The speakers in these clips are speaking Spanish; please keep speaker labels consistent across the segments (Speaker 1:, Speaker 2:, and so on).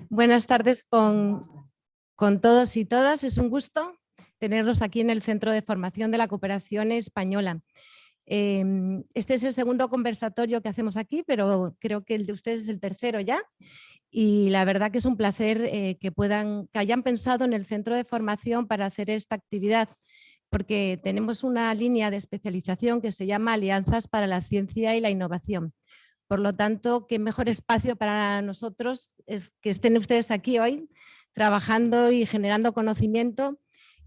Speaker 1: Buenas tardes con todos y todas. Es un gusto tenerlos aquí en el Centro de Formación de la Cooperación Española. Este es el segundo conversatorio que hacemos aquí, pero creo que el de ustedes es el tercero ya. Y la verdad que es un placer que hayan pensado en el Centro de Formación para hacer esta actividad, porque tenemos una línea de especialización que se llama Alianzas para la Ciencia y la Innovación. Por lo tanto, qué mejor espacio para nosotros es que estén ustedes aquí hoy trabajando y generando conocimiento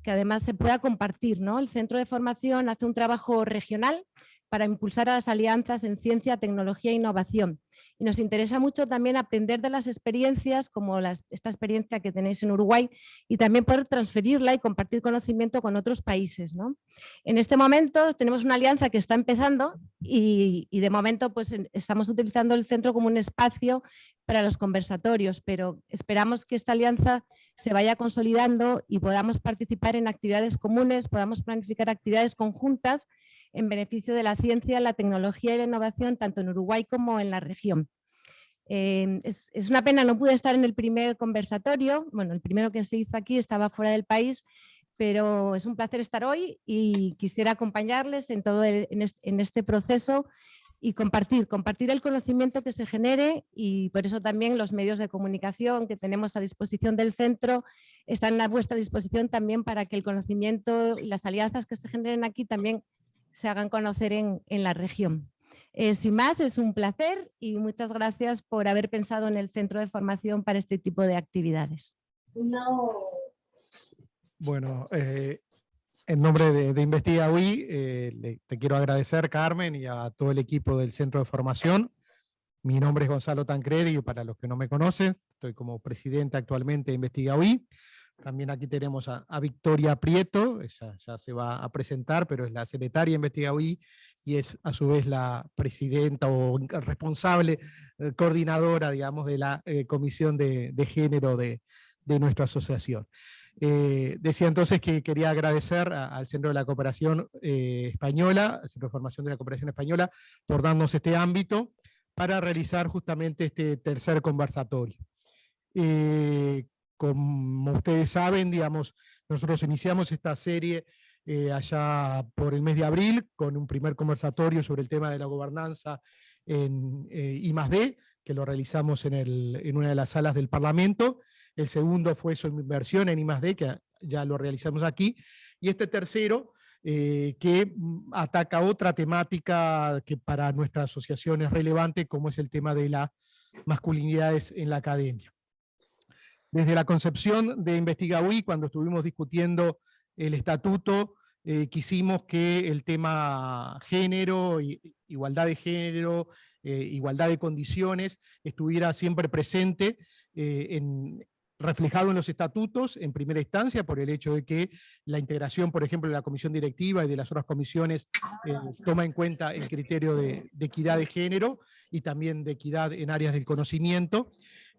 Speaker 1: que además se pueda compartir, ¿no? El Centro de Formación hace un trabajo regional para impulsar a las alianzas en ciencia, tecnología e innovación. Y nos interesa mucho también aprender de las experiencias, como esta experiencia que tenéis en Uruguay, y también poder transferirla y compartir conocimiento con otros países, ¿no? En este momento tenemos una alianza que está empezando y de momento pues, estamos utilizando el centro como un espacio para los conversatorios, pero esperamos que esta alianza se vaya consolidando y podamos participar en actividades comunes, podamos planificar actividades conjuntas en beneficio de la ciencia, la tecnología y la innovación, tanto en Uruguay como en la región. Es una pena, no pude estar en el primer conversatorio, bueno, el primero que se hizo aquí estaba fuera del país, pero es un placer estar hoy y quisiera acompañarles en todo en este proceso y compartir el conocimiento que se genere, y por eso también los medios de comunicación que tenemos a disposición del centro están a vuestra disposición también para que el conocimiento y las alianzas que se generen aquí también se hagan conocer en la región. Sin más, es un placer y muchas gracias por haber pensado en el Centro de Formación para este tipo de actividades.
Speaker 2: Bueno, en nombre de Investiga UI, te quiero agradecer, Carmen, y a todo el equipo del Centro de Formación. Mi nombre es Gonzalo Tancredi, y para los que no me conocen, estoy como presidente actualmente de Investiga UI. También aquí tenemos a Victoria Prieto, ella ya se va a presentar, pero es la secretaria de Investiga UI y es a su vez la presidenta o responsable, coordinadora, digamos, de la Comisión de Género de nuestra asociación. Decía entonces que quería agradecer al Centro de la Cooperación Española, al Centro de Formación de la Cooperación Española, por darnos este ámbito para realizar justamente este tercer conversatorio. Como ustedes saben, digamos, nosotros iniciamos esta serie allá por el mes de abril con un primer conversatorio sobre el tema de la gobernanza en I+D, que lo realizamos en una de las salas del Parlamento. El segundo fue sobre inversión en I+D, que ya lo realizamos aquí. Y este tercero, que ataca otra temática que para nuestra asociación es relevante, como es el tema de las masculinidades en la academia. Desde la concepción de Investiga UI, cuando estuvimos discutiendo el estatuto, quisimos que el tema género, igualdad de género, igualdad de condiciones, estuviera siempre presente, reflejado en los estatutos en primera instancia, por el hecho de que la integración, por ejemplo, de la comisión directiva y de las otras comisiones toma en cuenta el criterio de equidad de género y también de equidad en áreas del conocimiento.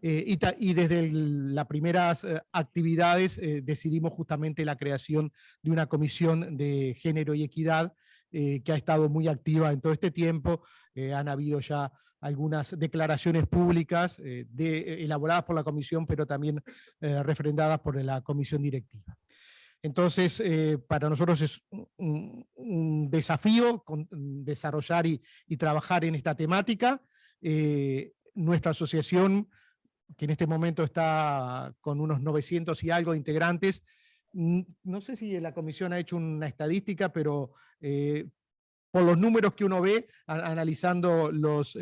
Speaker 2: Y desde las primeras actividades decidimos justamente la creación de una comisión de género y equidad que ha estado muy activa en todo este tiempo. Han habido ya algunas declaraciones públicas elaboradas por la comisión, pero también refrendadas por la comisión directiva. Entonces, para nosotros es un desafío desarrollar y trabajar en esta temática. Nuestra asociación, que en este momento está con unos 900 y algo de integrantes, no sé si la comisión ha hecho una estadística, pero por los números que uno ve, analizando los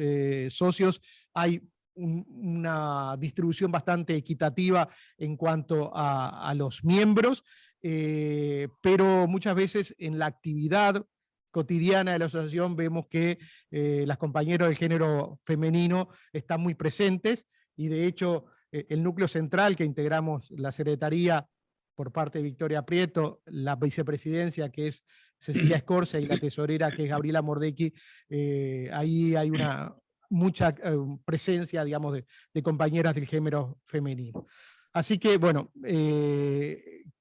Speaker 2: socios, hay una distribución bastante equitativa en cuanto a los miembros, pero muchas veces en la actividad cotidiana de la asociación vemos que las compañeras del género femenino están muy presentes, y de hecho el núcleo central que integramos la secretaría por parte de Victoria Prieto, la vicepresidencia que es Cecilia Escorcia y la tesorera que es Gabriela Mordecki, ahí hay mucha presencia, digamos, de compañeras del género femenino. Así que, bueno,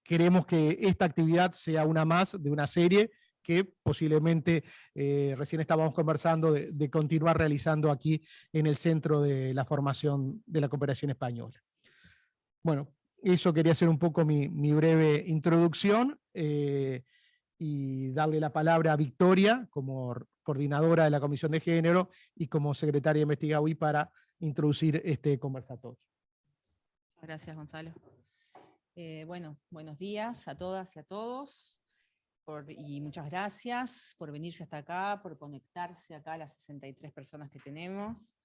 Speaker 2: queremos que esta actividad sea una más de una serie que posiblemente recién estábamos conversando de continuar realizando aquí en el Centro de la Formación de la Cooperación Española. Bueno, eso quería hacer un poco mi breve introducción y darle la palabra a Victoria como coordinadora de la Comisión de Género y como secretaria de Investigaui para introducir este conversatorio.
Speaker 3: Gracias, Gonzalo. Bueno, buenos días a todas y a todos. Y muchas gracias por venirse hasta acá, por conectarse acá a las 63 personas que tenemos.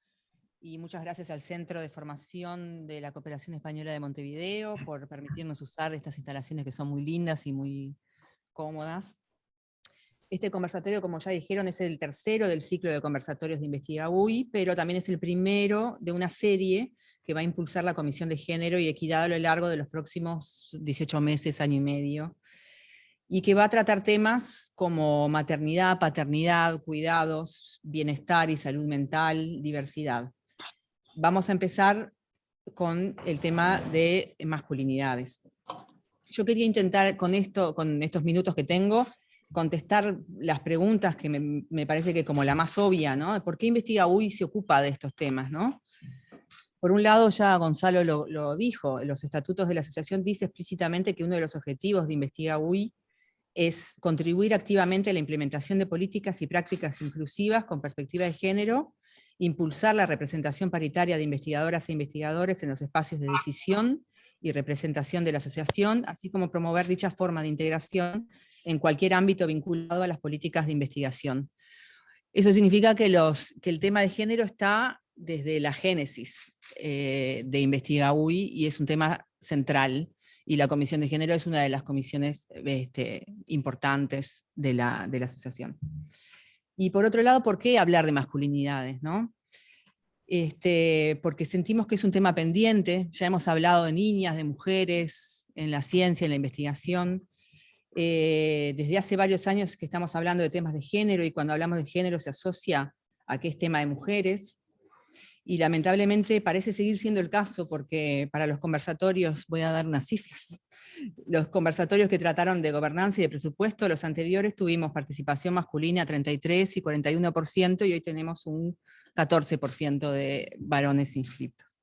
Speaker 3: Y muchas gracias al Centro de Formación de la Cooperación Española de Montevideo por permitirnos usar estas instalaciones que son muy lindas y muy cómodas. Este conversatorio, como ya dijeron, es el tercero del ciclo de conversatorios de Investigaui, pero también es el primero de una serie que va a impulsar la Comisión de Género y Equidad a lo largo de los próximos 18 meses, año y medio, y que va a tratar temas como maternidad, paternidad, cuidados, bienestar y salud mental, diversidad. Vamos a empezar con el tema de masculinidades. Yo quería intentar con estos minutos que tengo, contestar las preguntas que me parece que como la más obvia, ¿no? ¿Por qué Investigaui se ocupa de estos temas, ¿no? Por un lado, ya Gonzalo lo dijo, los estatutos de la asociación dice explícitamente que uno de los objetivos de Investigaui es contribuir activamente a la implementación de políticas y prácticas inclusivas con perspectiva de género, impulsar la representación paritaria de investigadoras e investigadores en los espacios de decisión y representación de la asociación, así como promover dicha forma de integración en cualquier ámbito vinculado a las políticas de investigación. Eso significa que el tema de género está desde la génesis de Investigaui y es un tema central, y la Comisión de Género es una de las comisiones importantes de la asociación. Y por otro lado, ¿por qué hablar de masculinidades, ¿no? Porque sentimos que es un tema pendiente, ya hemos hablado de niñas, de mujeres, en la ciencia, en la investigación. Desde hace varios años que estamos hablando de temas de género, y cuando hablamos de género se asocia a que es tema de mujeres, y lamentablemente parece seguir siendo el caso, porque para los conversatorios, voy a dar unas cifras, los conversatorios que trataron de gobernanza y de presupuesto, los anteriores tuvimos participación masculina 33 y 41%, y hoy tenemos un 14% de varones inscritos.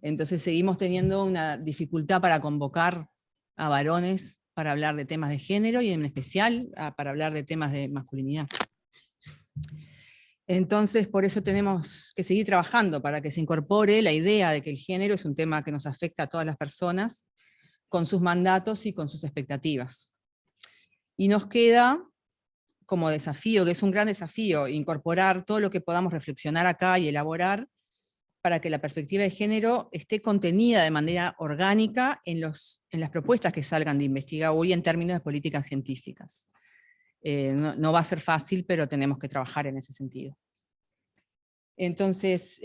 Speaker 3: Entonces seguimos teniendo una dificultad para convocar a varones para hablar de temas de género, y en especial para hablar de temas de masculinidad. Entonces, por eso tenemos que seguir trabajando para que se incorpore la idea de que el género es un tema que nos afecta a todas las personas, con sus mandatos y con sus expectativas. Y nos queda como desafío, que es un gran desafío, incorporar todo lo que podamos reflexionar acá y elaborar para que la perspectiva de género esté contenida de manera orgánica en las propuestas que salgan de Investigaui en términos de políticas científicas. No va a ser fácil, pero tenemos que trabajar en ese sentido. Entonces,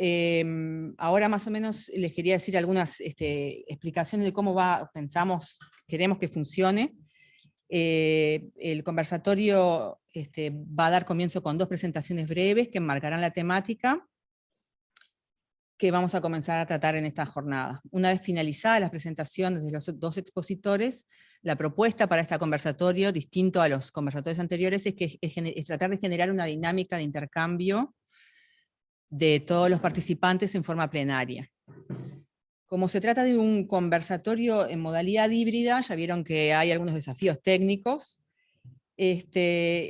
Speaker 3: ahora más o menos les quería decir algunas explicaciones de cómo queremos que funcione. El conversatorio va a dar comienzo con 2 presentaciones breves que enmarcarán la temática que vamos a comenzar a tratar en esta jornada. Una vez finalizadas las presentaciones de los 2 expositores, la propuesta para este conversatorio, distinto a los conversatorios anteriores, es tratar de generar una dinámica de intercambio de todos los participantes en forma plenaria. Como se trata de un conversatorio en modalidad híbrida, ya vieron que hay algunos desafíos técnicos,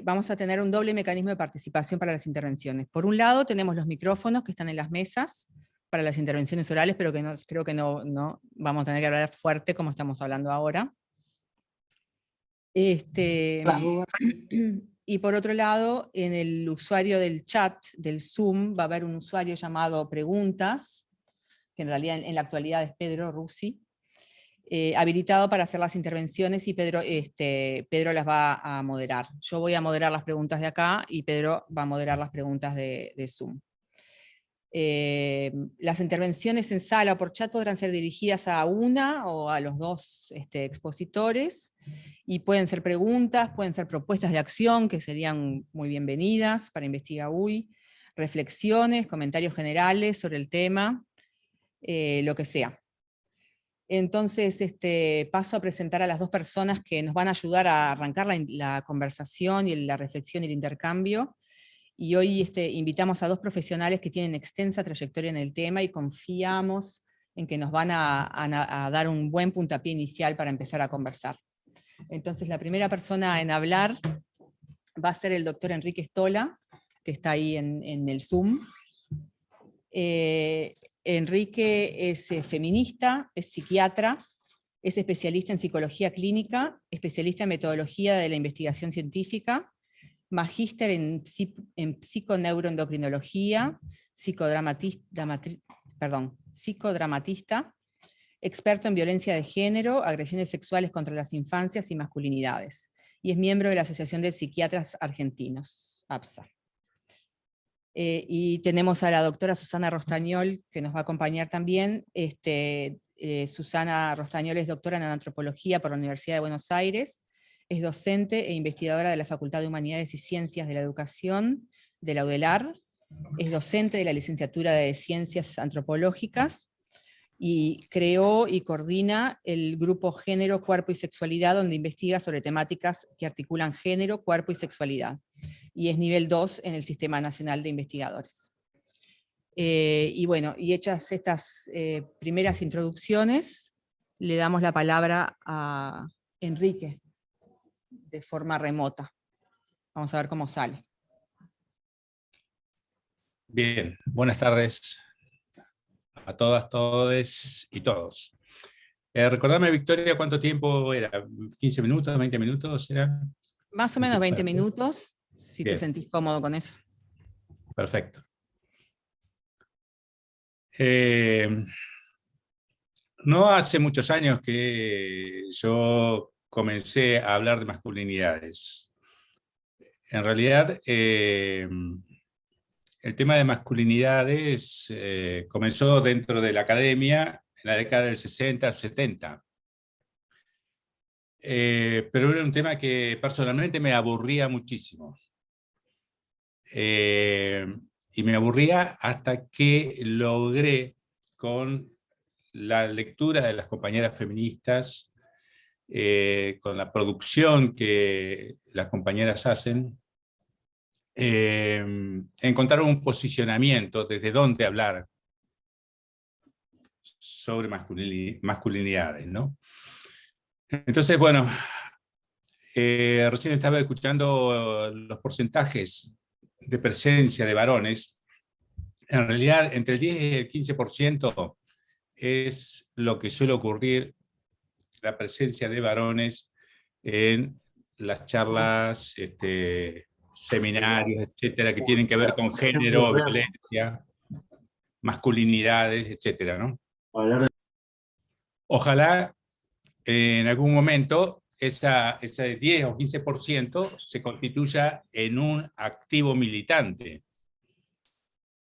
Speaker 3: vamos a tener un doble mecanismo de participación para las intervenciones. Por un lado tenemos los micrófonos que están en las mesas para las intervenciones orales, pero creo que no vamos a tener que hablar fuerte como estamos hablando ahora. Y por otro lado, en el usuario del chat, del Zoom, va a haber un usuario llamado Preguntas, que en realidad en la actualidad es Pedro Russi, habilitado para hacer las intervenciones, y Pedro las va a moderar. Yo voy a moderar las preguntas de acá, y Pedro va a moderar las preguntas de Zoom. Las intervenciones en sala o por chat podrán ser dirigidas a una o a los 2 expositores, y pueden ser preguntas, pueden ser propuestas de acción que serían muy bienvenidas para Investigaui, reflexiones, comentarios generales sobre el tema, lo que sea. Entonces, paso a presentar a las dos personas que nos van a ayudar a arrancar la conversación y la reflexión y el intercambio. Y hoy invitamos a dos profesionales que tienen extensa trayectoria en el tema y confiamos en que nos van a dar un buen puntapié inicial para empezar a conversar. Entonces, la primera persona en hablar va a ser el doctor Enrique Stola, que está ahí en el Zoom. Enrique es feminista, es psiquiatra, es especialista en psicología clínica, especialista en metodología de la investigación científica, magíster en psiconeuroendocrinología, psicodramatista, experto en violencia de género, agresiones sexuales contra las infancias y masculinidades, y es miembro de la Asociación de Psiquiatras Argentinos, APSA. Y tenemos a la doctora Susana Rostañol, que nos va a acompañar también. Susana Rostañol es doctora en antropología por la Universidad de Buenos Aires, es docente e investigadora de la Facultad de Humanidades y Ciencias de la Educación de la UDELAR, es docente de la licenciatura de Ciencias Antropológicas, y creó y coordina el grupo Género, Cuerpo y Sexualidad, donde investiga sobre temáticas que articulan género, cuerpo y sexualidad, y es nivel 2 en el Sistema Nacional de Investigadores. Y bueno, y hechas estas primeras introducciones, le damos la palabra a Enrique, de forma remota. Vamos a ver cómo sale.
Speaker 4: Bien, buenas tardes a todas, todes y todos. Recordame, Victoria, ¿cuánto tiempo era? ¿15 minutos, 20 minutos? ¿Era?
Speaker 3: Más o menos 20 minutos, si
Speaker 4: Bien.
Speaker 3: te sentís cómodo con eso.
Speaker 4: Perfecto. No hace muchos años que yo comencé a hablar de masculinidades. En realidad, el tema de masculinidades comenzó dentro de la academia en la década del 60, 70. Pero era un tema que personalmente me aburría muchísimo. Y me aburría hasta que logré, con la lectura de las compañeras feministas, con la producción que las compañeras hacen, encontrar un posicionamiento desde dónde hablar sobre masculinidades, ¿no? Entonces, bueno, recién estaba escuchando los porcentajes de presencia de varones. En realidad, entre el 10 y el 15% es lo que suele ocurrir, la presencia de varones en las charlas, seminarios, etcétera, que tienen que ver con género, violencia, masculinidades, etcétera, ¿no? Ojalá en algún momento ese 10 o 15% se constituya en un activo militante,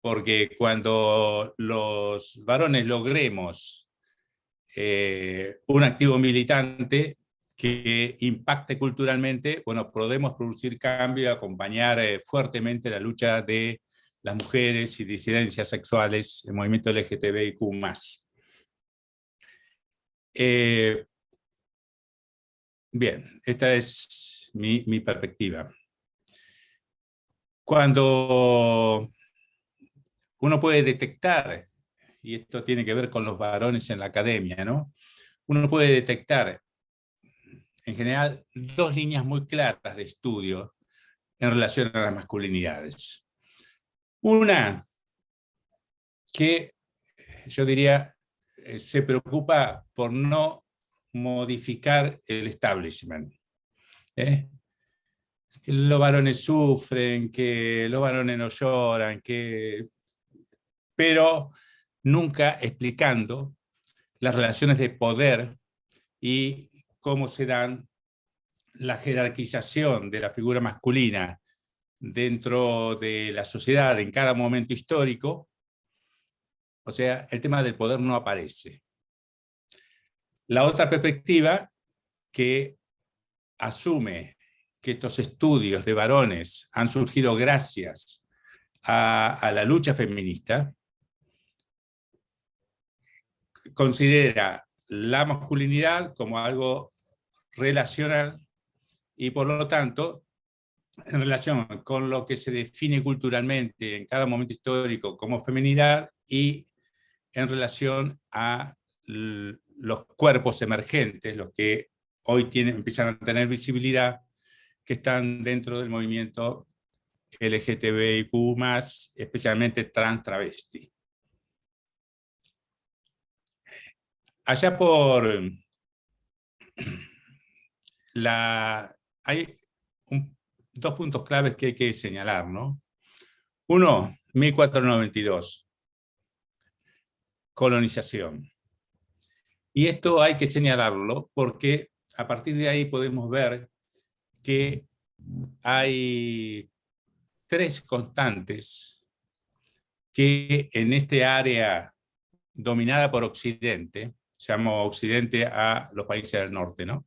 Speaker 4: porque cuando los varones logremos un activo militante que impacte culturalmente, bueno, podemos producir cambio y acompañar fuertemente la lucha de las mujeres y disidencias sexuales, el movimiento LGTBIQ+. Bien, esta es mi perspectiva. Cuando uno puede detectar, y esto tiene que ver con los varones en la academia, ¿no? Uno puede detectar, en general, dos líneas muy claras de estudio en relación a las masculinidades. Una, que yo diría, se preocupa por no modificar el establishment. Que los varones sufren, que los varones no lloran, pero nunca explicando las relaciones de poder y cómo se dan la jerarquización de la figura masculina dentro de la sociedad en cada momento histórico. O sea, el tema del poder no aparece. La otra perspectiva, que asume que estos estudios de varones han surgido gracias a la lucha feminista, considera la masculinidad como algo relacional y por lo tanto, en relación con lo que se define culturalmente en cada momento histórico como feminidad y en relación a los cuerpos emergentes, los que hoy empiezan a tener visibilidad, que están dentro del movimiento LGTBIQ+, especialmente trans travesti. Allá por hay dos puntos claves que hay que señalar, ¿no? Uno, 1492, colonización. Y esto hay que señalarlo porque a partir de ahí podemos ver que hay tres constantes que en este área dominada por Occidente, llamo Occidente a los países del norte, ¿no?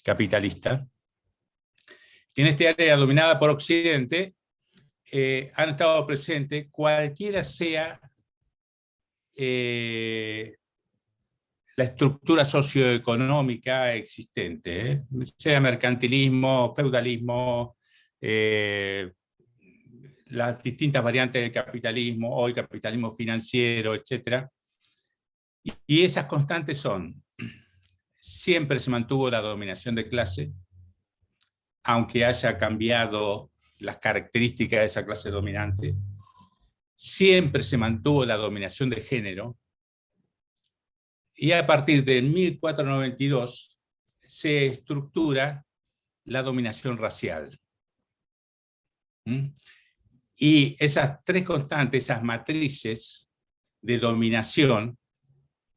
Speaker 4: Capitalista, que en este área dominada por Occidente han estado presentes cualquiera sea la estructura socioeconómica existente, sea mercantilismo, feudalismo, las distintas variantes del capitalismo, hoy capitalismo financiero, etc. Y esas constantes son, siempre se mantuvo la dominación de clase, aunque haya cambiado las características de esa clase dominante, siempre se mantuvo la dominación de género, y a partir de 1492 se estructura la dominación racial. Y esas tres constantes, esas matrices de dominación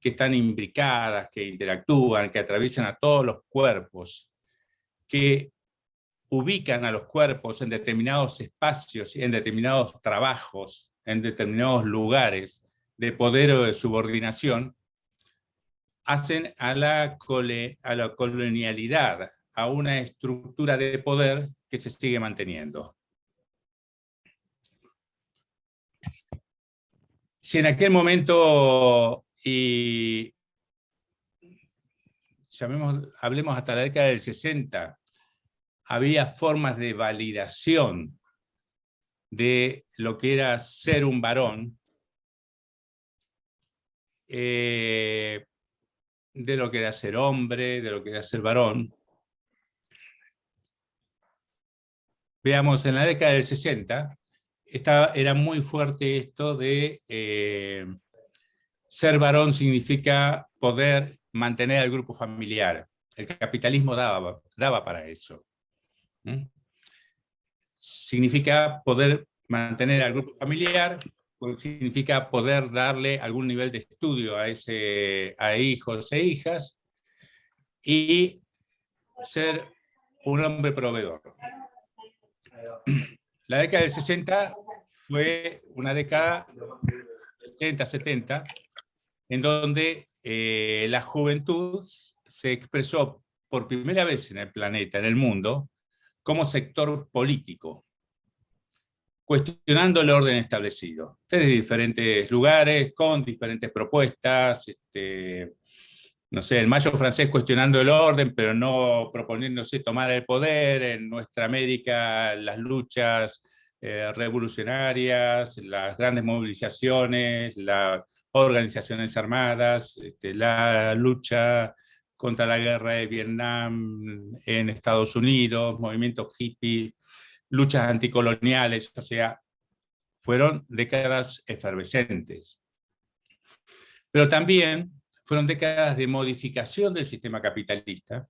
Speaker 4: que están imbricadas, que interactúan, que atraviesan a todos los cuerpos, que ubican a los cuerpos en determinados espacios, en determinados trabajos, en determinados lugares de poder o de subordinación, hacen a la colonialidad, a una estructura de poder que se sigue manteniendo. Si en aquel momento, y hablemos hasta la década del 60, había formas de validación de lo que era ser un varón, de lo que era ser hombre, de lo que era ser varón. Veamos, en la década del 60 era muy fuerte esto de ser varón significa poder mantener al grupo familiar. El capitalismo daba para eso. Significa poder mantener al grupo familiar, significa poder darle algún nivel de estudio a hijos e hijas y ser un hombre proveedor. La década del 60 fue una década 60-70 en donde la juventud se expresó por primera vez en el planeta, en el mundo, como sector político, cuestionando el orden establecido, desde diferentes lugares, con diferentes propuestas, no sé, el Mayo francés cuestionando el orden, pero no proponiéndose tomar el poder, en nuestra América las luchas revolucionarias, las grandes movilizaciones, las organizaciones armadas, la lucha contra la guerra de Vietnam en Estados Unidos, movimientos hippie, luchas anticoloniales, o sea, fueron décadas efervescentes. Pero también fueron décadas de modificación del sistema capitalista,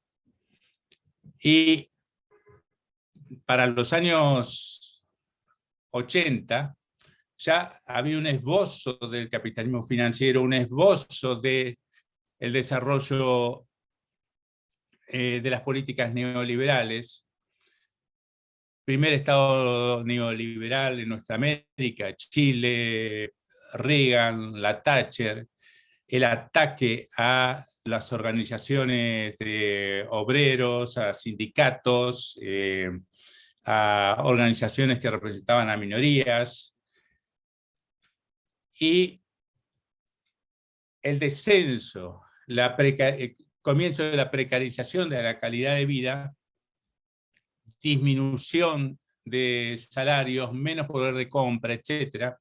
Speaker 4: y para los años 80 ya había un esbozo del capitalismo financiero, un esbozo del desarrollo de las políticas neoliberales. Primer estado neoliberal en nuestra América, Chile, Reagan, la Thatcher, el ataque a las organizaciones de obreros, a sindicatos, a organizaciones que representaban a minorías, y el descenso comienzo de la precarización de la calidad de vida, disminución de salarios, menos poder de compra, etc.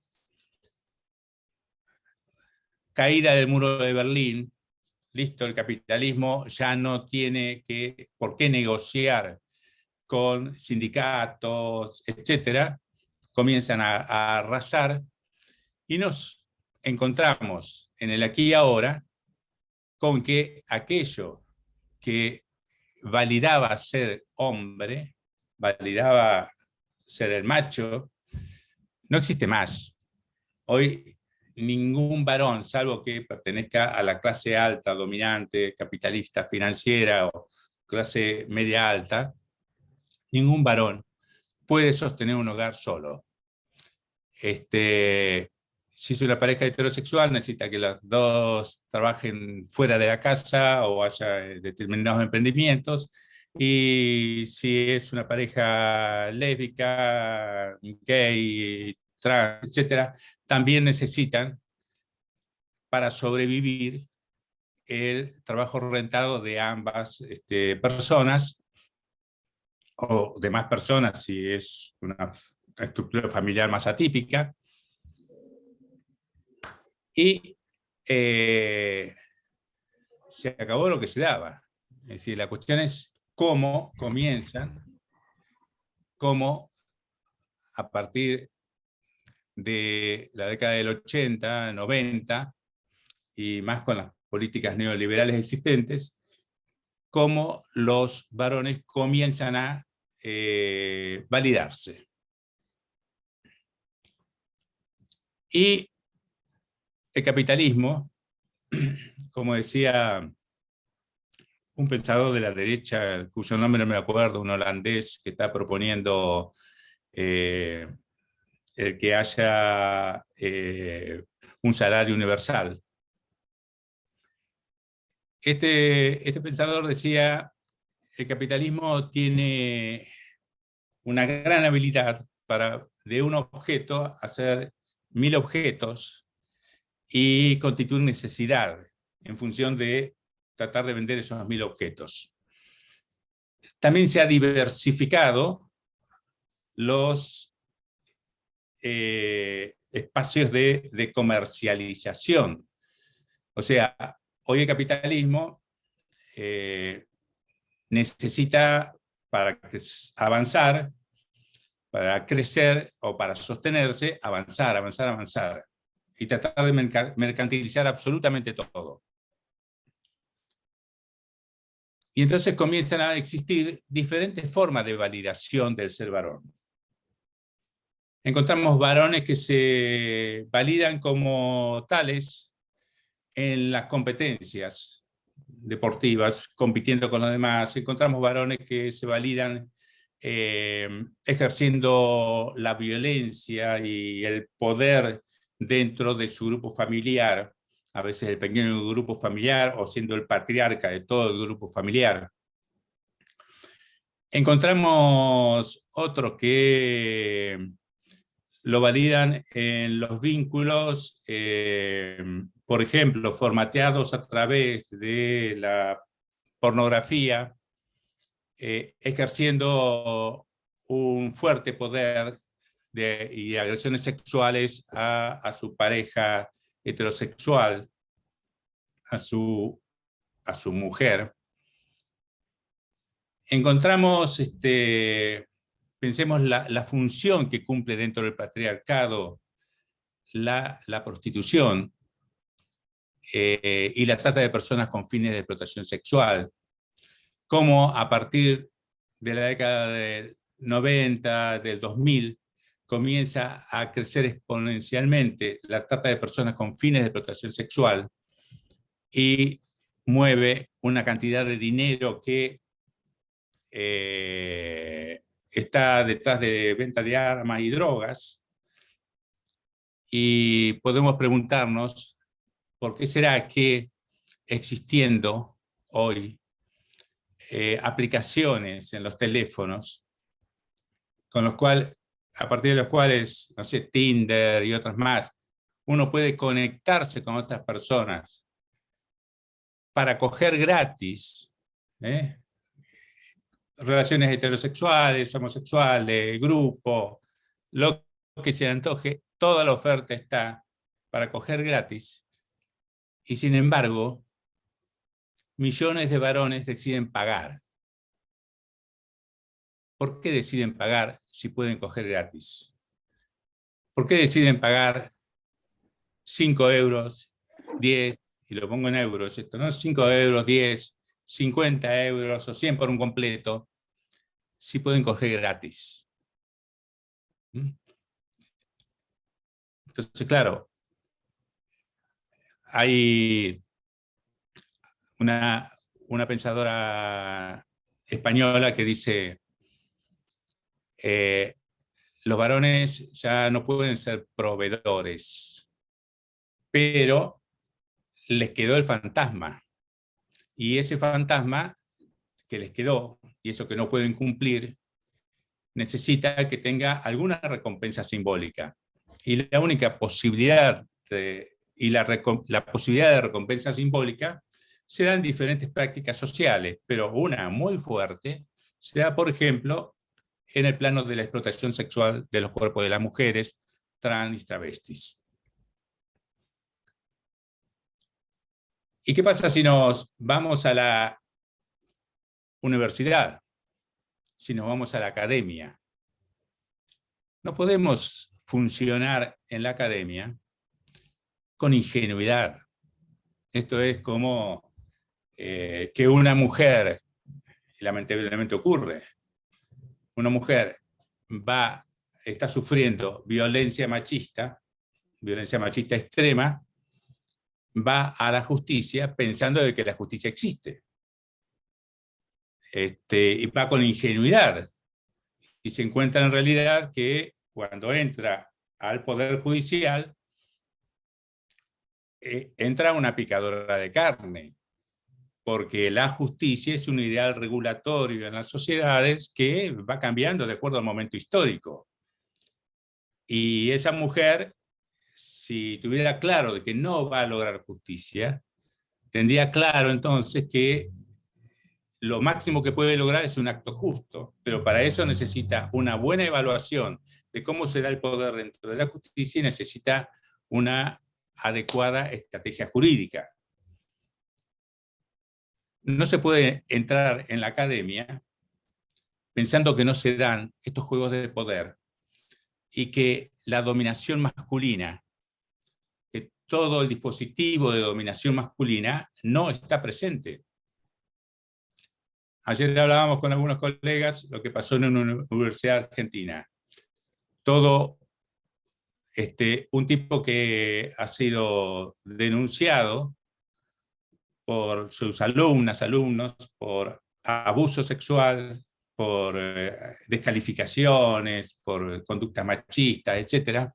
Speaker 4: Caída del muro de Berlín. Listo, el capitalismo ya no tiene por qué negociar con sindicatos, etc. Comienzan a arrasar y nos encontramos en el aquí y ahora con que aquello que validaba ser hombre, validaba ser el macho, no existe más. Hoy ningún varón, salvo que pertenezca a la clase alta, dominante, capitalista, financiera o clase media alta, ningún varón puede sostener un hogar solo. Si es una pareja heterosexual, necesita que los dos trabajen fuera de la casa o haya determinados emprendimientos. Y si es una pareja lésbica, gay, trans, etc., también necesitan, para sobrevivir, el trabajo rentado de ambas personas, o de más personas si es una estructura familiar más atípica. Y se acabó lo que se daba. Es decir, la cuestión es cómo comienzan, cómo a partir de la década del 80, 90, y más con las políticas neoliberales existentes, cómo los varones comienzan a validarse. Y el capitalismo, como decía un pensador de la derecha, cuyo nombre no me acuerdo, un holandés que está proponiendo el que haya un salario universal. Este pensador decía: el capitalismo tiene una gran habilidad para de un objeto hacer 1000 objetos y constituir necesidad en función de tratar de vender esos 1000 objetos. También se ha diversificado los espacios de comercialización. O sea, hoy el capitalismo necesita, para avanzar, para crecer o para sostenerse, avanzar, y tratar de mercantilizar absolutamente todo. Y entonces comienzan a existir diferentes formas de validación del ser varón. Encontramos varones que se validan como tales en las competencias deportivas, compitiendo con los demás. Encontramos varones que se validan ejerciendo la violencia y el poder dentro de su grupo familiar, a veces el pequeño grupo familiar, o siendo el patriarca de todo el grupo familiar. Encontramos otros que lo validan en los vínculos, por ejemplo, formateados a través de la pornografía, ejerciendo un fuerte poder y agresiones sexuales a su pareja heterosexual, a su mujer. Encontramos, pensemos la función que cumple dentro del patriarcado la prostitución y la trata de personas con fines de explotación sexual, cómo a partir de la década del 90, del 2000, comienza a crecer exponencialmente la trata de personas con fines de explotación sexual y mueve una cantidad de dinero que está detrás de venta de armas y drogas. Y podemos preguntarnos por qué será que, existiendo hoy aplicaciones en los teléfonos, con los cuales, a partir de los cuales, no sé, Tinder y otras más, uno puede conectarse con otras personas para coger gratis, relaciones heterosexuales, homosexuales, grupo, lo que se antoje, toda la oferta está para coger gratis, y sin embargo, millones de varones deciden pagar. ¿Por qué deciden pagar si pueden coger gratis? ¿Por qué deciden pagar 5 euros, 10, y lo pongo en euros esto, ¿no? 5 euros, 10, 50 euros o 100 por un completo, si pueden coger gratis? Entonces, claro, hay una pensadora española que dice, los varones ya no pueden ser proveedores, pero les quedó el fantasma. Y ese fantasma que les quedó, y eso que no pueden cumplir, necesita que tenga alguna recompensa simbólica. Y la única posibilidad la posibilidad de recompensa simbólica se da en diferentes prácticas sociales, pero una muy fuerte se da, por ejemplo, en el plano de la explotación sexual de los cuerpos de las mujeres trans y travestis. ¿Y qué pasa si nos vamos a la universidad? Si nos vamos a la academia. No podemos funcionar en la academia con ingenuidad. Esto es como que una mujer, lamentablemente ocurre, una mujer está sufriendo violencia machista extrema, va a la justicia pensando de que la justicia existe. Y va con ingenuidad. Y se encuentra en realidad que cuando entra al Poder Judicial, entra una picadora de carne, porque la justicia es un ideal regulatorio en las sociedades que va cambiando de acuerdo al momento histórico. Y esa mujer, si tuviera claro de que no va a lograr justicia, tendría claro entonces que lo máximo que puede lograr es un acto justo, pero para eso necesita una buena evaluación de cómo se da el poder dentro de la justicia y necesita una adecuada estrategia jurídica. No se puede entrar en la academia pensando que no se dan estos juegos de poder y que la dominación masculina, que todo el dispositivo de dominación masculina no está presente. Ayer hablábamos con algunos colegas lo que pasó en una universidad argentina. Un tipo que ha sido denunciado por sus alumnos, por abuso sexual, por descalificaciones, por conductas machistas, etc.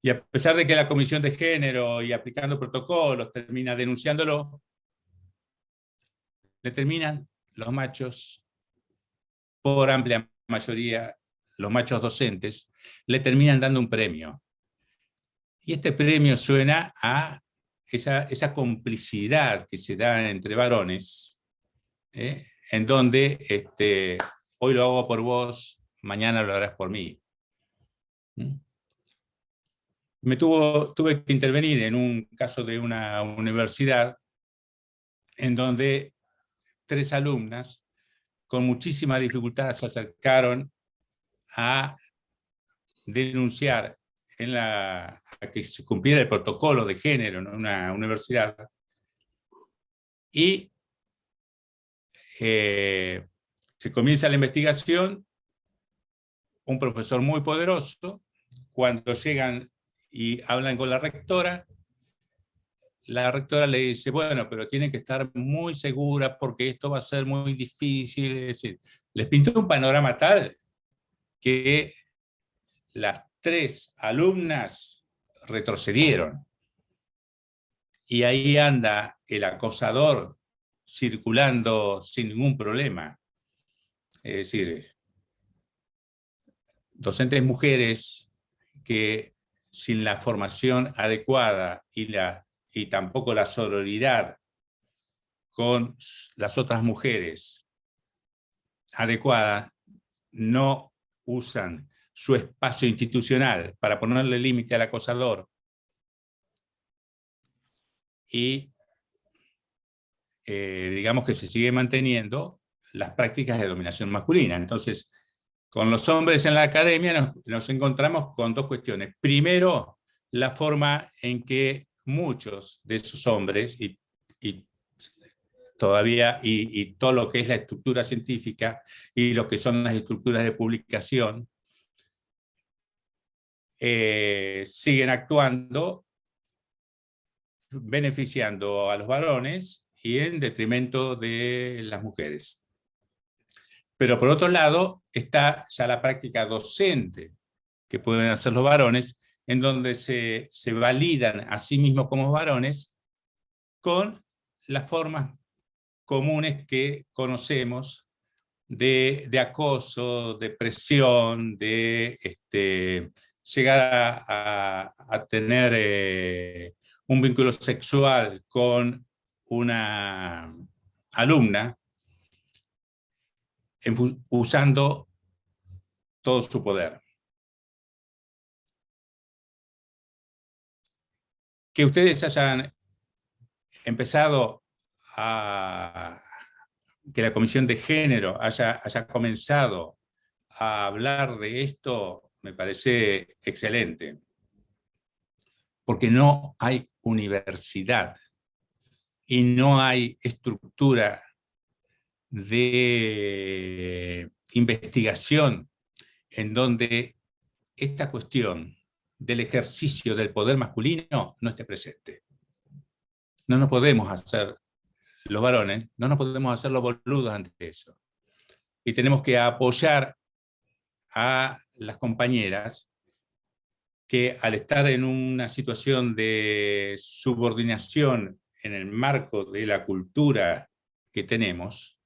Speaker 4: Y a pesar de que la Comisión de Género y aplicando protocolos termina denunciándolo, le terminan los machos, por amplia mayoría, los machos docentes, le terminan dando un premio. Y este premio suena a esa complicidad que se da entre varones, en donde hoy lo hago por vos, mañana lo harás por mí. Tuve que intervenir en un caso de una universidad en donde 3 alumnas con muchísima dificultad se acercaron a denunciar a que se cumpliera el protocolo de género en una universidad, y se comienza la investigación. Un profesor muy poderoso, cuando llegan y hablan con la rectora le dice, bueno, pero tienen que estar muy seguras porque esto va a ser muy difícil. Es decir, les pintó un panorama tal que las 3 alumnas retrocedieron. Y ahí anda el acosador circulando sin ningún problema. Es decir, docentes mujeres que sin la formación adecuada y tampoco la sororidad con las otras mujeres adecuadas, no usan su espacio institucional para ponerle límite al acosador y digamos que se sigue manteniendo las prácticas de dominación masculina. Entonces, con los hombres en la academia nos encontramos con dos cuestiones. Primero, la forma en que muchos de esos hombres y todavía y todo lo que es la estructura científica y lo que son las estructuras de publicación siguen actuando beneficiando a los varones y en detrimento de las mujeres. Pero por otro lado está ya la práctica docente que pueden hacer los varones, en donde se validan a sí mismos como varones con las formas comunes que conocemos de acoso, de presión, de llegar a tener un vínculo sexual con una alumna usando todo su poder. Que ustedes hayan empezado que la Comisión de Género haya comenzado a hablar de esto, me parece excelente. Porque no hay universidad y no hay estructura de investigación en donde esta cuestión del ejercicio del poder masculino no esté presente. No nos podemos hacer, los varones, no nos podemos hacer los boludos ante eso. Y tenemos que apoyar a las compañeras que al estar en una situación de subordinación en el marco de la cultura que tenemos,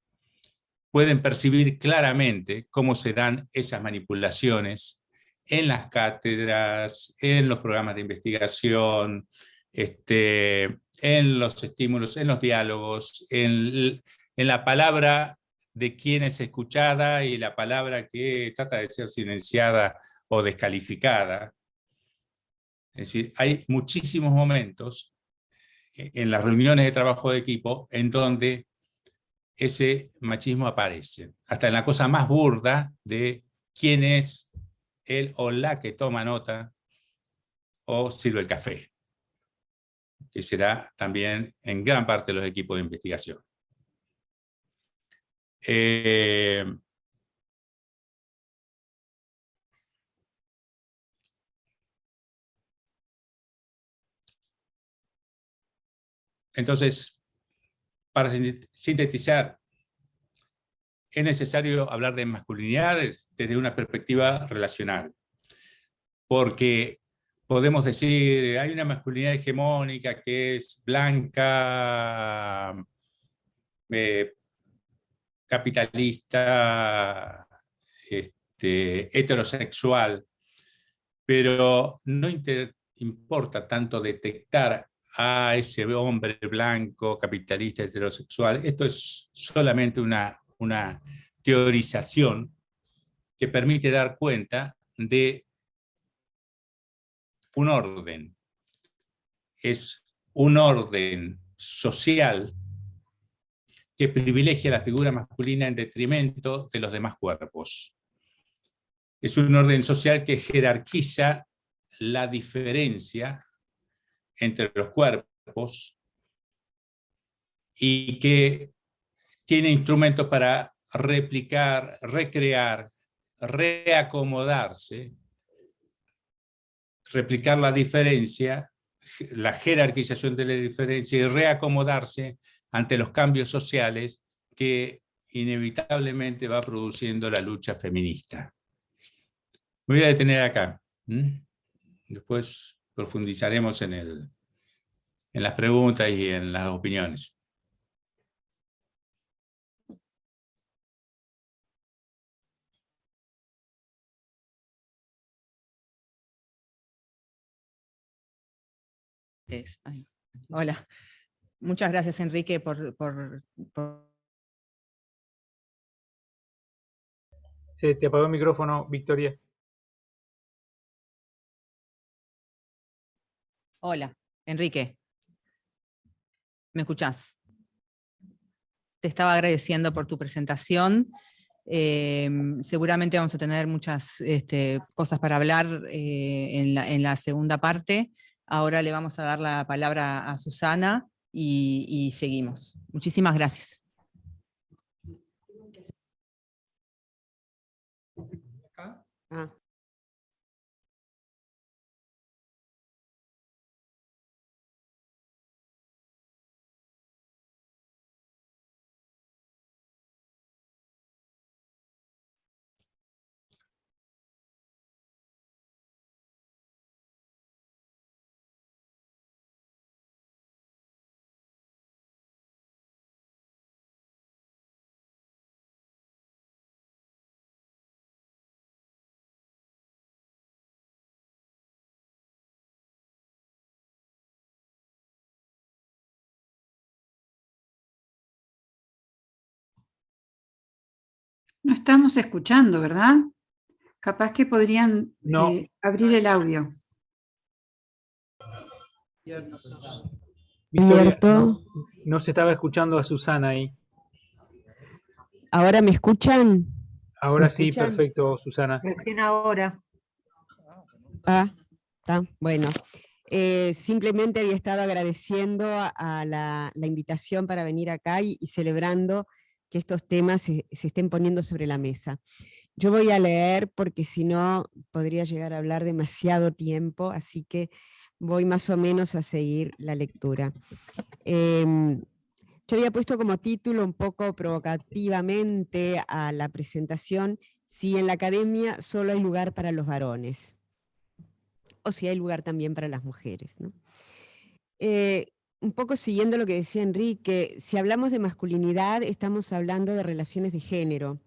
Speaker 4: pueden percibir claramente cómo se dan esas manipulaciones en las cátedras, en los programas de investigación, en los estímulos, en los diálogos, en la palabra de quien es escuchada y la palabra que trata de ser silenciada o descalificada. Es decir, hay muchísimos momentos en las reuniones de trabajo de equipo en donde ese machismo aparece, hasta en la cosa más burda de quién es él o la que toma nota o sirve el café, que será también en gran parte de los equipos de investigación. Entonces, para sintetizar, es necesario hablar de masculinidades desde una perspectiva relacional, porque podemos decir, hay una masculinidad hegemónica que es blanca, capitalista, heterosexual, pero no importa tanto detectar a ese hombre blanco, capitalista, heterosexual. Esto es solamente una teorización que permite dar cuenta de un orden. Es un orden social que privilegia la figura masculina en detrimento de los demás cuerpos. Es un orden social que jerarquiza la diferencia entre los cuerpos y que tiene instrumentos para replicar, recrear, reacomodarse, replicar la diferencia, la jerarquización de la diferencia y reacomodarse ante los cambios sociales que inevitablemente va produciendo la lucha feminista. Me voy a detener acá. Después profundizaremos en las preguntas y en las opiniones.
Speaker 3: Hola. Muchas gracias, Enrique,
Speaker 5: Se te apagó el micrófono, Victoria.
Speaker 3: Hola, Enrique. ¿Me escuchás? Te estaba agradeciendo por tu presentación. Seguramente vamos a tener muchas cosas para hablar en la segunda parte. Ahora le vamos a dar la palabra a Susana y seguimos. Muchísimas gracias.
Speaker 6: No estamos escuchando, ¿verdad? Capaz que podrían
Speaker 5: No.
Speaker 6: abrir el audio.
Speaker 5: Victoria, no se estaba escuchando a Susana ahí.
Speaker 7: ¿Ahora me escuchan?
Speaker 5: Ahora
Speaker 7: ¿Me
Speaker 5: sí,
Speaker 7: escuchan?
Speaker 5: perfecto, Susana.
Speaker 8: Recién ahora.
Speaker 7: Ah, está, bueno. Simplemente había estado agradeciendo a la invitación para venir acá y celebrando que estos temas se estén poniendo sobre la mesa. Yo voy a leer porque si no podría llegar a hablar demasiado tiempo, así que voy más o menos a seguir la lectura. Yo había puesto como título un poco provocativamente a la presentación, si en la academia solo hay lugar para los varones, o si hay lugar también para las mujeres, ¿no? Un poco siguiendo lo que decía Enrique, si hablamos de masculinidad, estamos hablando de relaciones de género.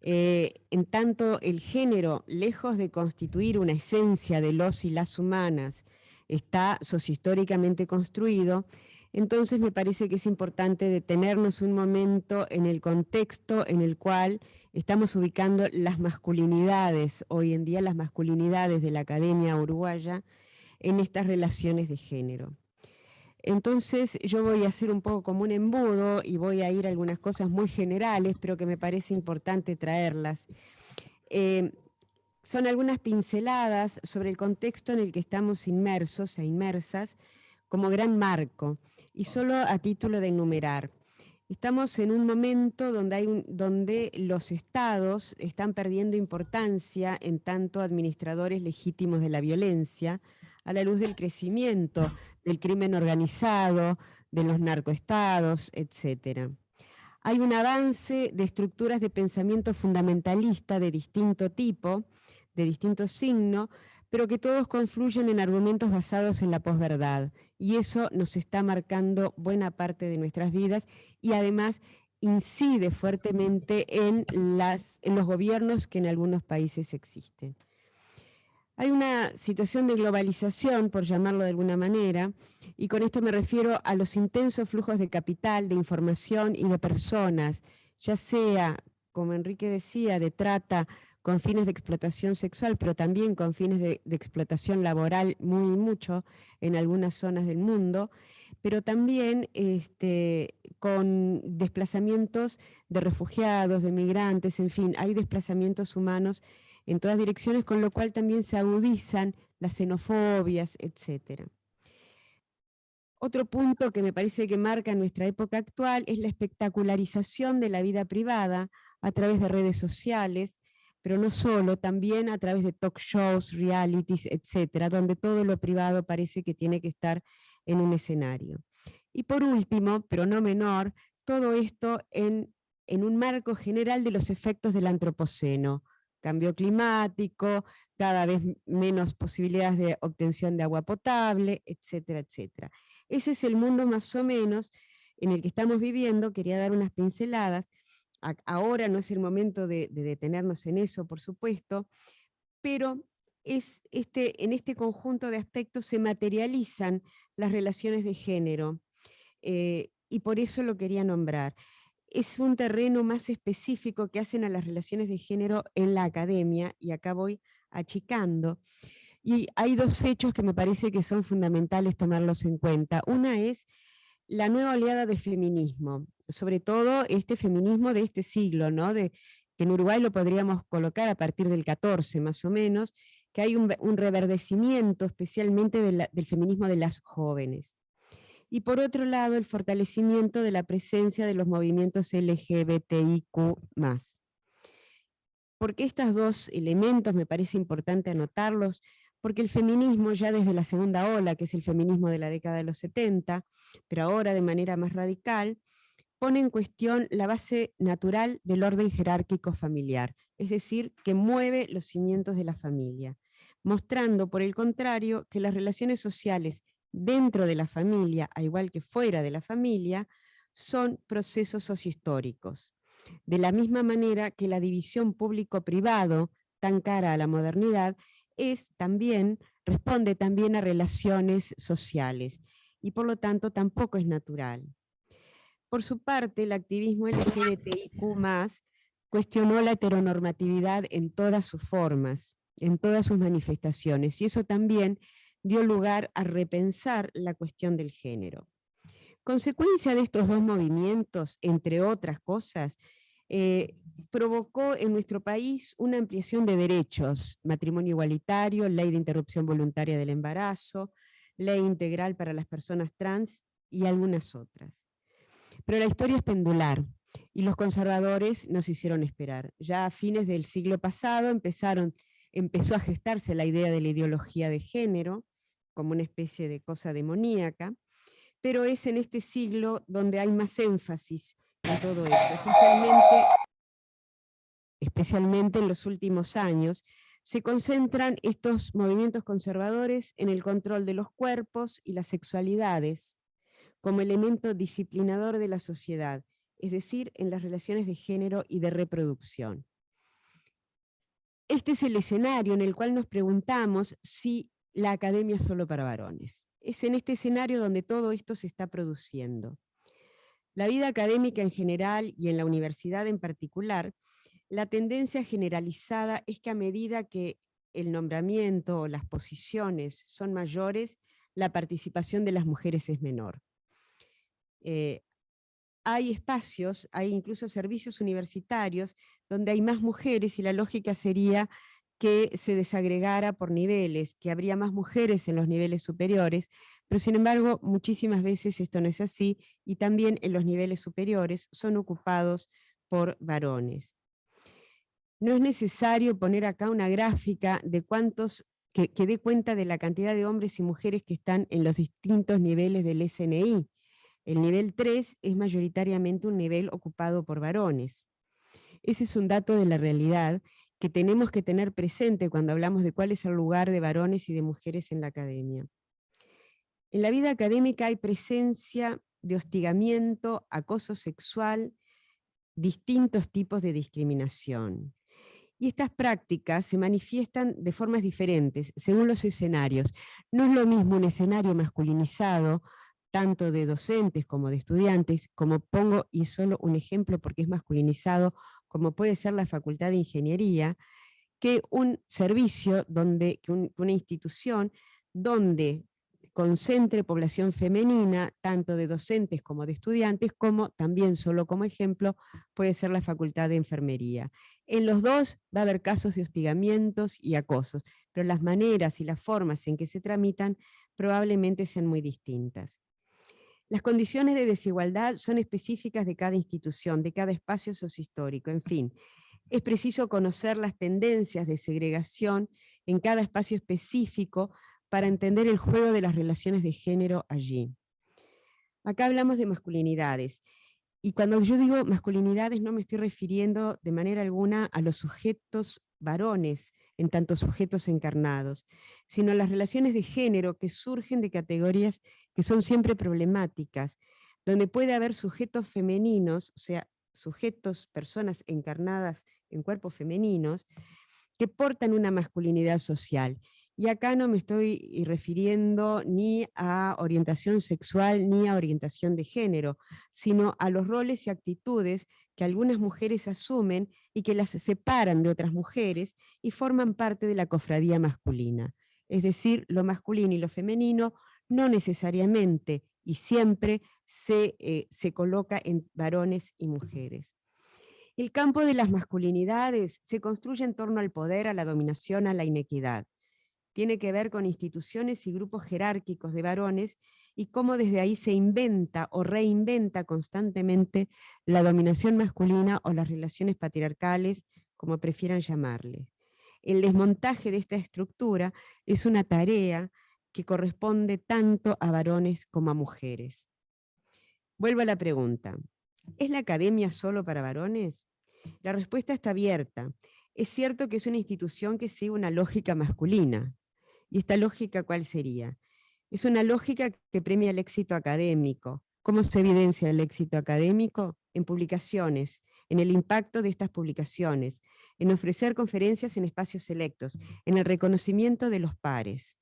Speaker 7: En tanto, el género, lejos de constituir una esencia de los y las humanas, está sociohistóricamente construido, entonces me parece que es importante detenernos un momento en el contexto en el cual estamos ubicando las masculinidades, hoy en día las masculinidades de la academia uruguaya, en estas relaciones de género. Entonces yo voy a hacer un poco como un embudo y voy a ir a algunas cosas muy generales, pero que me parece importante traerlas. Son algunas pinceladas sobre el contexto en el que estamos inmersos e inmersas como gran marco, y solo a título de enumerar. Estamos en un momento donde los estados están perdiendo importancia en tanto administradores legítimos de la violencia, a la luz del crecimiento del crimen organizado, de los narcoestados, etc. Hay un avance de estructuras de pensamiento fundamentalista de distinto tipo, de distinto signo, pero que todos confluyen en argumentos basados en la posverdad, y eso nos está marcando buena parte de nuestras vidas y además incide fuertemente en los gobiernos que en algunos países existen. Hay una situación de globalización, por llamarlo de alguna manera, y con esto me refiero a los intensos flujos de capital, de información y de personas, ya sea, como Enrique decía, de trata con fines de explotación sexual, pero también con fines de explotación laboral mucho en algunas zonas del mundo, pero también con desplazamientos de refugiados, de migrantes, en fin, hay desplazamientos humanos en todas direcciones, con lo cual también se agudizan las xenofobias, etc. Otro punto que me parece que marca nuestra época actual es la espectacularización de la vida privada a través de redes sociales, pero no solo, también a través de talk shows, realities, etc., donde todo lo privado parece que tiene que estar en un escenario. Y por último, pero no menor, todo esto en un marco general de los efectos del antropoceno, cambio climático, cada vez menos posibilidades de obtención de agua potable, etcétera, etcétera. Ese es el mundo más o menos en el que estamos viviendo. Quería dar unas pinceladas. Ahora no es el momento de detenernos en eso, por supuesto, pero en este conjunto de aspectos se materializan las relaciones de género. y por eso lo quería nombrar. Es un terreno más específico que hacen a las relaciones de género en la academia, y acá voy achicando. Y hay dos hechos que me parece que son fundamentales tomarlos en cuenta. Una es la nueva oleada de feminismo, sobre todo este feminismo de este siglo, ¿no? Que en Uruguay lo podríamos colocar a partir del 14 más o menos, que hay un reverdecimiento especialmente del feminismo de las jóvenes. Y por otro lado, el fortalecimiento de la presencia de los movimientos LGBTIQ+. ¿Por qué estos dos elementos me parece importante anotarlos? Porque el feminismo ya desde la segunda ola, que es el feminismo de la década de los 70, pero ahora de manera más radical, pone en cuestión la base natural del orden jerárquico familiar, es decir, que mueve los cimientos de la familia, mostrando por el contrario que las relaciones sociales dentro de la familia, a igual que fuera de la familia, son procesos sociohistóricos. De la misma manera que la división público-privado, tan cara a la modernidad, responde también a relaciones sociales, y por lo tanto tampoco es natural. Por su parte, el activismo LGBTIQ+, cuestionó la heteronormatividad en todas sus formas, en todas sus manifestaciones, y eso también dio lugar a repensar la cuestión del género. Consecuencia de estos dos movimientos, entre otras cosas, provocó en nuestro país una ampliación de derechos: matrimonio igualitario, ley de interrupción voluntaria del embarazo, ley integral para las personas trans y algunas otras. Pero la historia es pendular y los conservadores nos hicieron esperar. Ya a fines del siglo pasado empezó a gestarse la idea de la ideología de género como una especie de cosa demoníaca, pero es en este siglo donde hay más énfasis en todo esto, especialmente en los últimos años. Se concentran estos movimientos conservadores en el control de los cuerpos y las sexualidades como elemento disciplinador de la sociedad, es decir, en las relaciones de género y de reproducción. Este es el escenario en el cual nos preguntamos si la academia es solo para varones. Es en este escenario donde todo esto se está produciendo. La vida académica en general y en la universidad en particular, la tendencia generalizada es que a medida que el nombramiento o las posiciones son mayores, la participación de las mujeres es menor. Hay espacios, hay incluso servicios universitarios donde hay más mujeres, y la lógica sería que se desagregara por niveles, que habría más mujeres en los niveles superiores, pero sin embargo muchísimas veces esto no es así, y también en los niveles superiores son ocupados por varones. No es necesario poner acá una gráfica de cuántos, que dé cuenta de la cantidad de hombres y mujeres que están en los distintos niveles del SNI. El nivel 3 es mayoritariamente un nivel ocupado por varones. Ese es un dato de la realidad que tenemos que tener presente cuando hablamos de cuál es el lugar de varones y de mujeres en la academia. En la vida académica hay presencia de hostigamiento, acoso sexual, distintos tipos de discriminación. Y estas prácticas se manifiestan de formas diferentes según los escenarios. No es lo mismo un escenario masculinizado, tanto de docentes como de estudiantes, como pongo, y solo un ejemplo porque es masculinizado, como puede ser la Facultad de Ingeniería, que un servicio, una institución donde concentre población femenina, tanto de docentes como de estudiantes, como también, solo como ejemplo, puede ser la Facultad de Enfermería. En los dos va a haber casos de hostigamientos y acosos, pero las maneras y las formas en que se tramitan probablemente sean muy distintas. Las condiciones de desigualdad son específicas de cada institución, de cada espacio sociohistórico, en fin. Es preciso conocer las tendencias de segregación en cada espacio específico para entender el juego de las relaciones de género allí. Acá hablamos de masculinidades, y cuando yo digo masculinidades no me estoy refiriendo de manera alguna a los sujetos varones, en tanto sujetos encarnados, sino a las relaciones de género que surgen de categorías que son siempre problemáticas, donde puede haber sujetos femeninos, o sea, personas encarnadas en cuerpos femeninos, que portan una masculinidad social. Y acá no me estoy refiriendo ni a orientación sexual ni a orientación de género, sino a los roles y actitudes que algunas mujeres asumen y que las separan de otras mujeres y forman parte de la cofradía masculina. Es decir, lo masculino y lo femenino no necesariamente y siempre se coloca en varones y mujeres. El campo de las masculinidades se construye en torno al poder, a la dominación, a la inequidad. Tiene que ver con instituciones y grupos jerárquicos de varones y cómo desde ahí se inventa o reinventa constantemente la dominación masculina o las relaciones patriarcales, como prefieran llamarle. El desmontaje de esta estructura es una tarea que corresponde tanto a varones como a mujeres. Vuelvo a la pregunta. ¿Es la academia solo para varones? La respuesta está abierta. Es cierto que es una institución que sigue una lógica masculina. ¿Y esta lógica cuál sería? Es una lógica que premia el éxito académico. ¿Cómo se evidencia el éxito académico? En publicaciones, en el impacto de estas publicaciones, en ofrecer conferencias en espacios selectos, en el reconocimiento de los pares.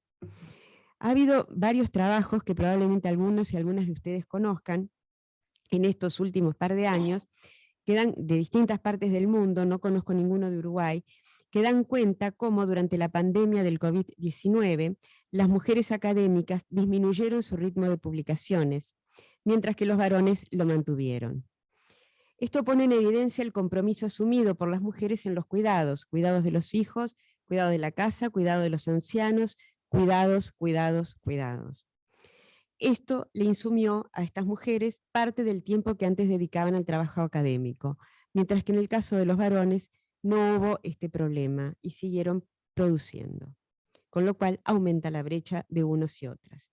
Speaker 7: Ha habido varios trabajos que probablemente algunos y algunas de ustedes conozcan en estos últimos par de años, que dan de distintas partes del mundo, no conozco ninguno de Uruguay, que dan cuenta cómo durante la pandemia del COVID-19 las mujeres académicas disminuyeron su ritmo de publicaciones, mientras que los varones lo mantuvieron. Esto pone en evidencia el compromiso asumido por las mujeres en los cuidados, cuidados de los hijos, cuidado de la casa, cuidado de los ancianos, cuidados. Esto le insumió a estas mujeres parte del tiempo que antes dedicaban al trabajo académico, mientras que en el caso de los varones no hubo este problema y siguieron produciendo, con lo cual aumenta la brecha de unos y otras.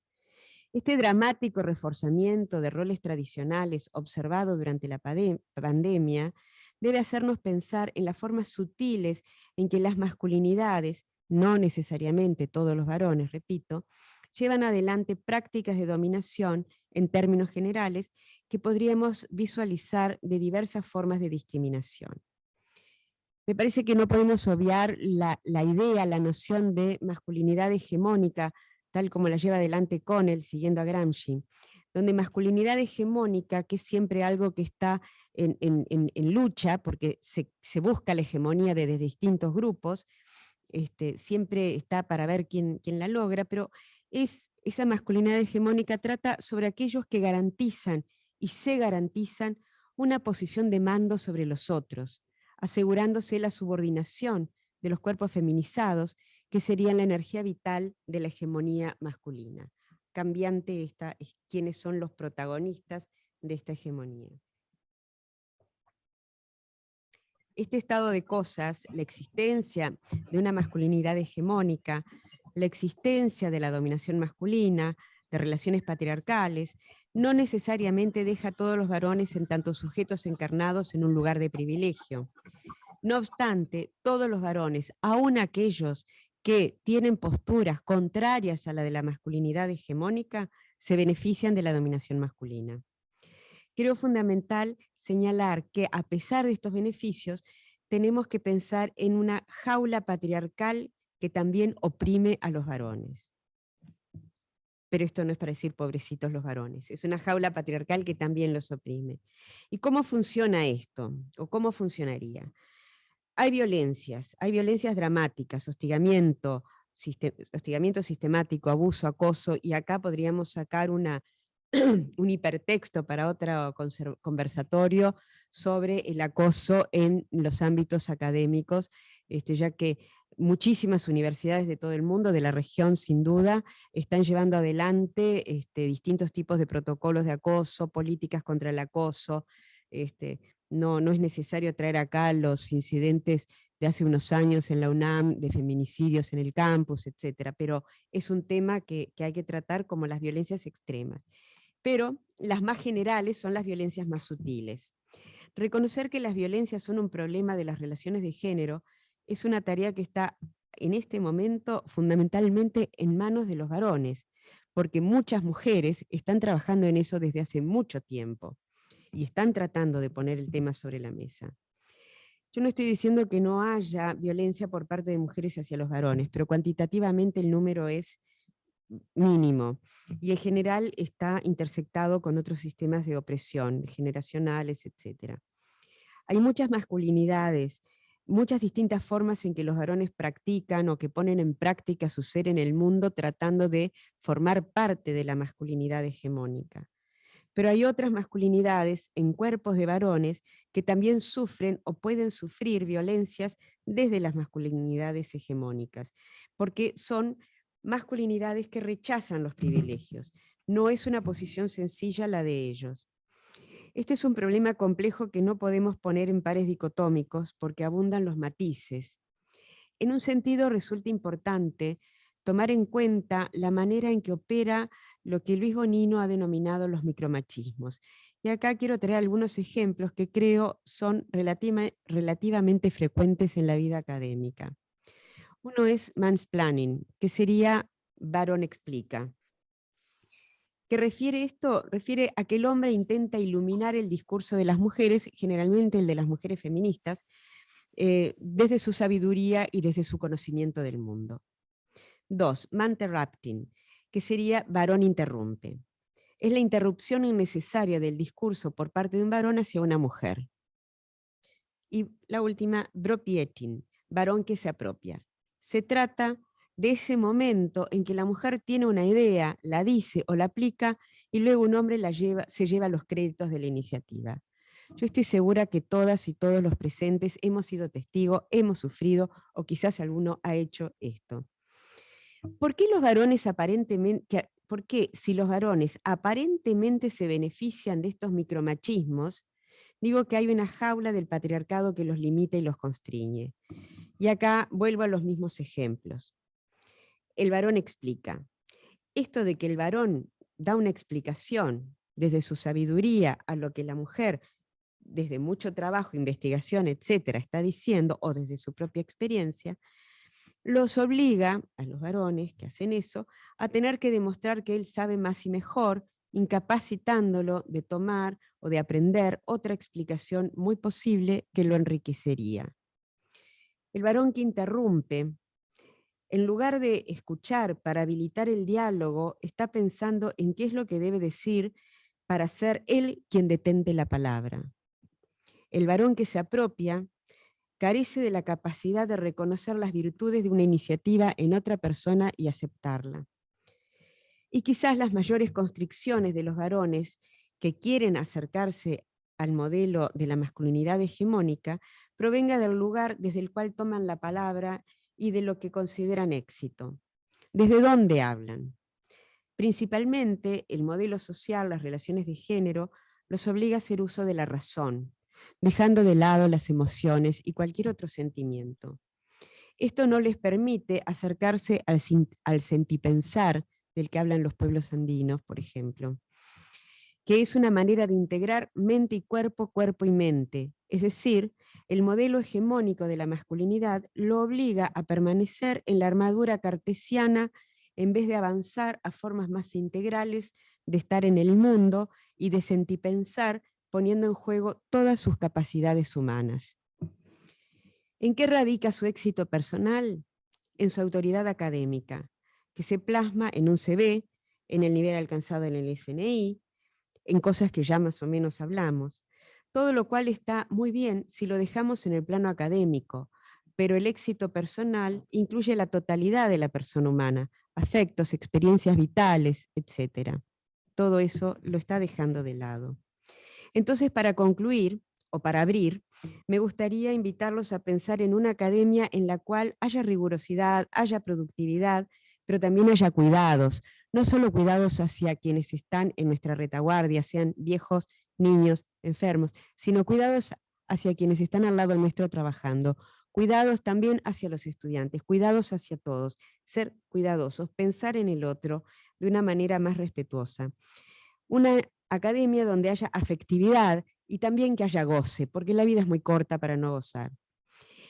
Speaker 7: Este dramático reforzamiento de roles tradicionales observado durante la pandemia debe hacernos pensar en las formas sutiles en que las masculinidades, no necesariamente todos los varones, repito, llevan adelante prácticas de dominación en términos generales que podríamos visualizar de diversas formas de discriminación. Me parece que no podemos obviar la idea, la noción de masculinidad hegemónica, tal como la lleva adelante Connell, siguiendo a Gramsci, donde masculinidad hegemónica, que es siempre algo que está en lucha, porque se busca la hegemonía de distintos grupos, siempre está para ver quién la logra, pero esa masculinidad hegemónica trata sobre aquellos que garantizan y se garantizan una posición de mando sobre los otros, asegurándose la subordinación de los cuerpos feminizados, que serían la energía vital de la hegemonía masculina. Cambiante esta es quiénes son los protagonistas de esta hegemonía. Este estado de cosas, la existencia de una masculinidad hegemónica, la existencia de la dominación masculina, de relaciones patriarcales, no necesariamente deja a todos los varones en tanto sujetos encarnados en un lugar de privilegio. No obstante, todos los varones, aun aquellos que tienen posturas contrarias a la de la masculinidad hegemónica, se benefician de la dominación masculina. Creo fundamental señalar que a pesar de estos beneficios, tenemos que pensar en una jaula patriarcal que también oprime a los varones. Pero esto no es para decir pobrecitos los varones, es una jaula patriarcal que también los oprime. ¿Y cómo funciona esto? ¿O cómo funcionaría? Hay violencias dramáticas, hostigamiento sistemático, abuso, acoso, y acá podríamos sacar un hipertexto para otro conversatorio sobre el acoso en los ámbitos académicos, ya que muchísimas universidades de todo el mundo, de la región sin duda, están llevando adelante distintos tipos de protocolos de acoso, políticas contra el acoso. No es necesario traer acá los incidentes de hace unos años en la UNAM, de feminicidios en el campus, etcétera, pero es un tema que hay que tratar como las violencias extremas. Pero las más generales son las violencias más sutiles. Reconocer que las violencias son un problema de las relaciones de género es una tarea que está en este momento fundamentalmente en manos de los varones, porque muchas mujeres están trabajando en eso desde hace mucho tiempo y están tratando de poner el tema sobre la mesa. Yo no estoy diciendo que no haya violencia por parte de mujeres hacia los varones, pero cuantitativamente el número es mínimo y en general está intersectado con otros sistemas de opresión, generacionales, etc. Hay muchas masculinidades, muchas distintas formas en que los varones practican o que ponen en práctica su ser en el mundo tratando de formar parte de la masculinidad hegemónica. Pero hay otras masculinidades en cuerpos de varones que también sufren o pueden sufrir violencias desde las masculinidades hegemónicas, porque son masculinidades que rechazan los privilegios. No es una posición sencilla la de ellos. Este es un problema complejo que no podemos poner en pares dicotómicos porque abundan los matices. En un sentido resulta importante tomar en cuenta la manera en que opera lo que Luis Bonino ha denominado los micromachismos. Y acá quiero traer algunos ejemplos que creo son relativamente frecuentes en la vida académica. Uno es mansplaining, que sería varón explica. ¿Qué refiere esto? Refiere a que el hombre intenta iluminar el discurso de las mujeres, generalmente el de las mujeres feministas, desde su sabiduría y desde su conocimiento del mundo. 2. Manterrupting, que sería varón interrumpe. Es la interrupción innecesaria del discurso por parte de un varón hacia una mujer. Y la última, propieting, varón que se apropia. Se trata de ese momento en que la mujer tiene una idea, la dice o la aplica, y luego un hombre se lleva los créditos de la iniciativa. Yo estoy segura que todas y todos los presentes hemos sido testigos, hemos sufrido, o quizás alguno ha hecho esto. ¿Por qué si los varones aparentemente se benefician de estos micromachismos, digo que hay una jaula del patriarcado que los limita y los constriñe? Y acá vuelvo a los mismos ejemplos. El varón explica. Esto de que el varón da una explicación desde su sabiduría a lo que la mujer, desde mucho trabajo, investigación, etcétera, está diciendo, o desde su propia experiencia, los obliga a los varones que hacen eso a tener que demostrar que él sabe más y mejor, incapacitándolo de tomar o de aprender otra explicación muy posible que lo enriquecería. El varón que interrumpe, en lugar de escuchar para habilitar el diálogo, está pensando en qué es lo que debe decir para ser él quien detente la palabra. El varón que se apropia carece de la capacidad de reconocer las virtudes de una iniciativa en otra persona y aceptarla. Y quizás las mayores constricciones de los varones que quieren acercarse al modelo de la masculinidad hegemónica provenga del lugar desde el cual toman la palabra y de lo que consideran éxito. ¿Desde dónde hablan? Principalmente el modelo social, las relaciones de género, los obliga a hacer uso de la razón, dejando de lado las emociones y cualquier otro sentimiento. Esto no les permite acercarse al sentipensar del que hablan los pueblos andinos, por ejemplo, que es una manera de integrar mente y cuerpo, cuerpo y mente. Es decir, el modelo hegemónico de la masculinidad lo obliga a permanecer en la armadura cartesiana en vez de avanzar a formas más integrales de estar en el mundo y de sentipensar, poniendo en juego todas sus capacidades humanas. ¿En qué radica su éxito personal? En su autoridad académica, que se plasma en un CV, en el nivel alcanzado en el SNI, en cosas que ya más o menos hablamos, todo lo cual está muy bien si lo dejamos en el plano académico, pero el éxito personal incluye la totalidad de la persona humana, afectos, experiencias vitales, etc. Todo eso lo está dejando de lado. Entonces, para concluir, o para abrir, me gustaría invitarlos a pensar en una academia en la cual haya rigurosidad, haya productividad, pero también haya cuidados, no solo cuidados hacia quienes están en nuestra retaguardia, sean viejos, niños, enfermos, sino cuidados hacia quienes están al lado nuestro trabajando, cuidados también hacia los estudiantes, cuidados hacia todos, ser cuidadosos, pensar en el otro de una manera más respetuosa. Una academia donde haya afectividad y también que haya goce, porque la vida es muy corta para no gozar.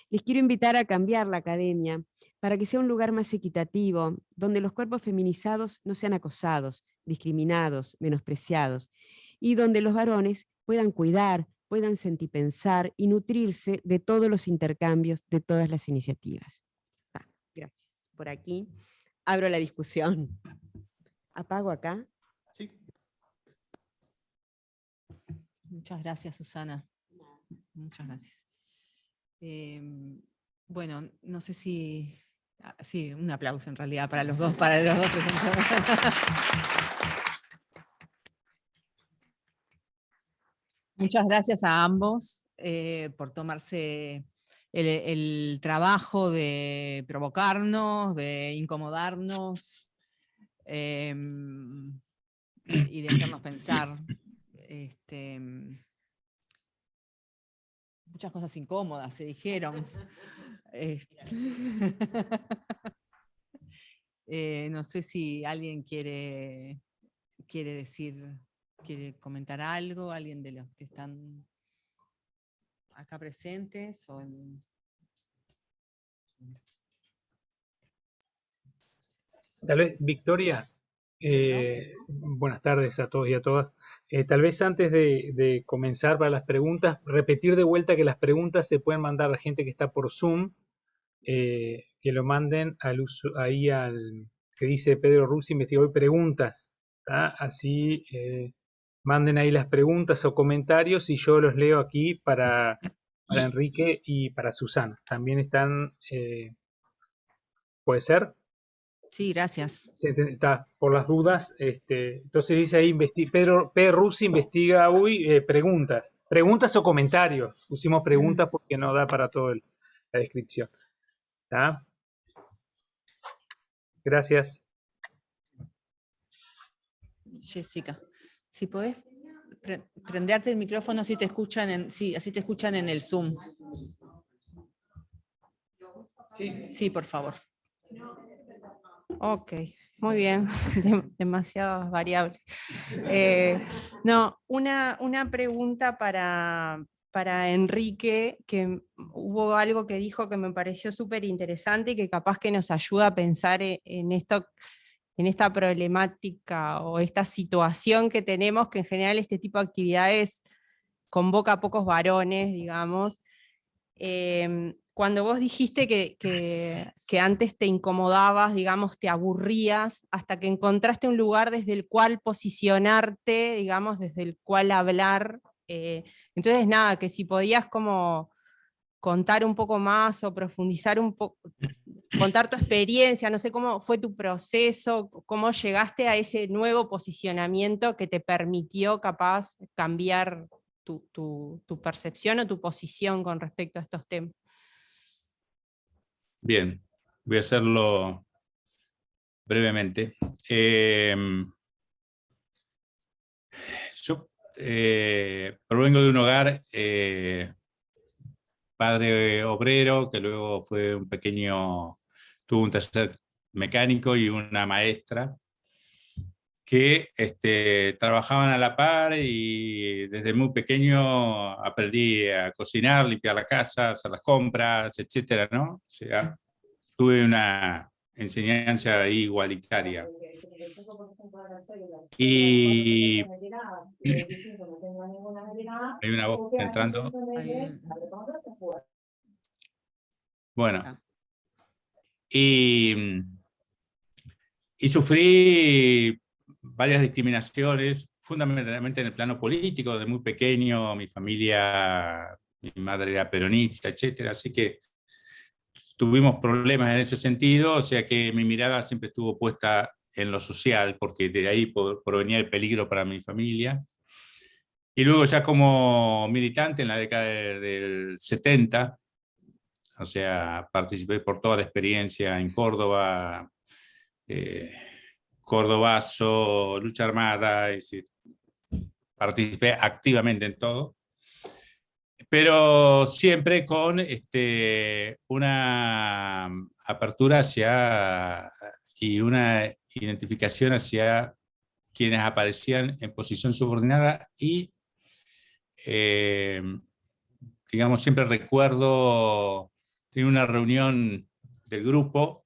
Speaker 7: Les quiero invitar a cambiar la academia para que sea un lugar más equitativo, donde los cuerpos feminizados no sean acosados, discriminados, menospreciados, y donde los varones puedan cuidar, puedan sentipensar y nutrirse de todos los intercambios, de todas las iniciativas. Gracias. Por aquí abro la discusión. ¿Apago acá?
Speaker 2: Sí.
Speaker 3: Muchas gracias, Susana. Muchas gracias. Bueno, no sé si... Sí, un aplauso en realidad para los dos presentadores. Muchas gracias a ambos por tomarse el trabajo de provocarnos, de incomodarnos y de hacernos pensar. Muchas cosas incómodas se dijeron. No sé si alguien quiere comentar algo, alguien de los que están acá presentes.
Speaker 5: Tal vez, Victoria, buenas tardes a todos y a todas. Tal vez antes de comenzar para las preguntas, repetir de vuelta que las preguntas se pueden mandar a la gente que está por Zoom, que lo manden ahí al que dice Pedro Russi, investigador, preguntas. ¿Tá? Así manden ahí las preguntas o comentarios y yo los leo aquí para Enrique y para Susana. También están, ¿puede ser?
Speaker 3: Sí, gracias.
Speaker 5: Está, por las dudas, entonces dice ahí, Pedro P. Russi investiga preguntas. Preguntas o comentarios. Pusimos preguntas porque no da para toda la descripción. ¿Está? Gracias.
Speaker 3: Jessica, si podés prenderte el micrófono, así te escuchan en el Zoom. Sí, por favor.
Speaker 8: Ok, muy bien, demasiadas variables. No, una pregunta para Enrique, que hubo algo que dijo que me pareció súper interesante y que capaz que nos ayuda a pensar en esto, en esta problemática o esta situación que tenemos, que en general este tipo de actividades convoca a pocos varones, digamos. Cuando vos dijiste que antes te incomodabas, digamos, te aburrías, hasta que encontraste un lugar desde el cual posicionarte, digamos, desde el cual hablar. Entonces, nada, que si podías como contar un poco más o profundizar un poco, contar tu experiencia, no sé cómo fue tu proceso, cómo llegaste a ese nuevo posicionamiento que te permitió capaz cambiar tu percepción o tu posición con respecto a estos temas.
Speaker 4: Bien, voy a hacerlo brevemente. Yo provengo de un hogar padre obrero, que luego fue tuvo un taller mecánico y una maestra, que trabajaban a la par, y desde muy pequeño aprendí a cocinar, limpiar la casa, hacer las compras, etcétera, ¿no? O sea, tuve una enseñanza igualitaria. Y hay una voz entrando. Bueno, y sufrí varias discriminaciones, fundamentalmente en el plano político. De muy pequeño, mi madre era peronista, etcétera, así que tuvimos problemas en ese sentido, o sea que mi mirada siempre estuvo puesta en lo social, porque de ahí provenía el peligro para mi familia. Y luego ya como militante en la década del 70, o sea, participé por toda la experiencia en Córdoba, Cordobazo, lucha armada, es decir, participé activamente en todo, pero siempre con una apertura y una identificación hacia quienes aparecían en posición subordinada. Y digamos, siempre recuerdo, en una reunión del grupo,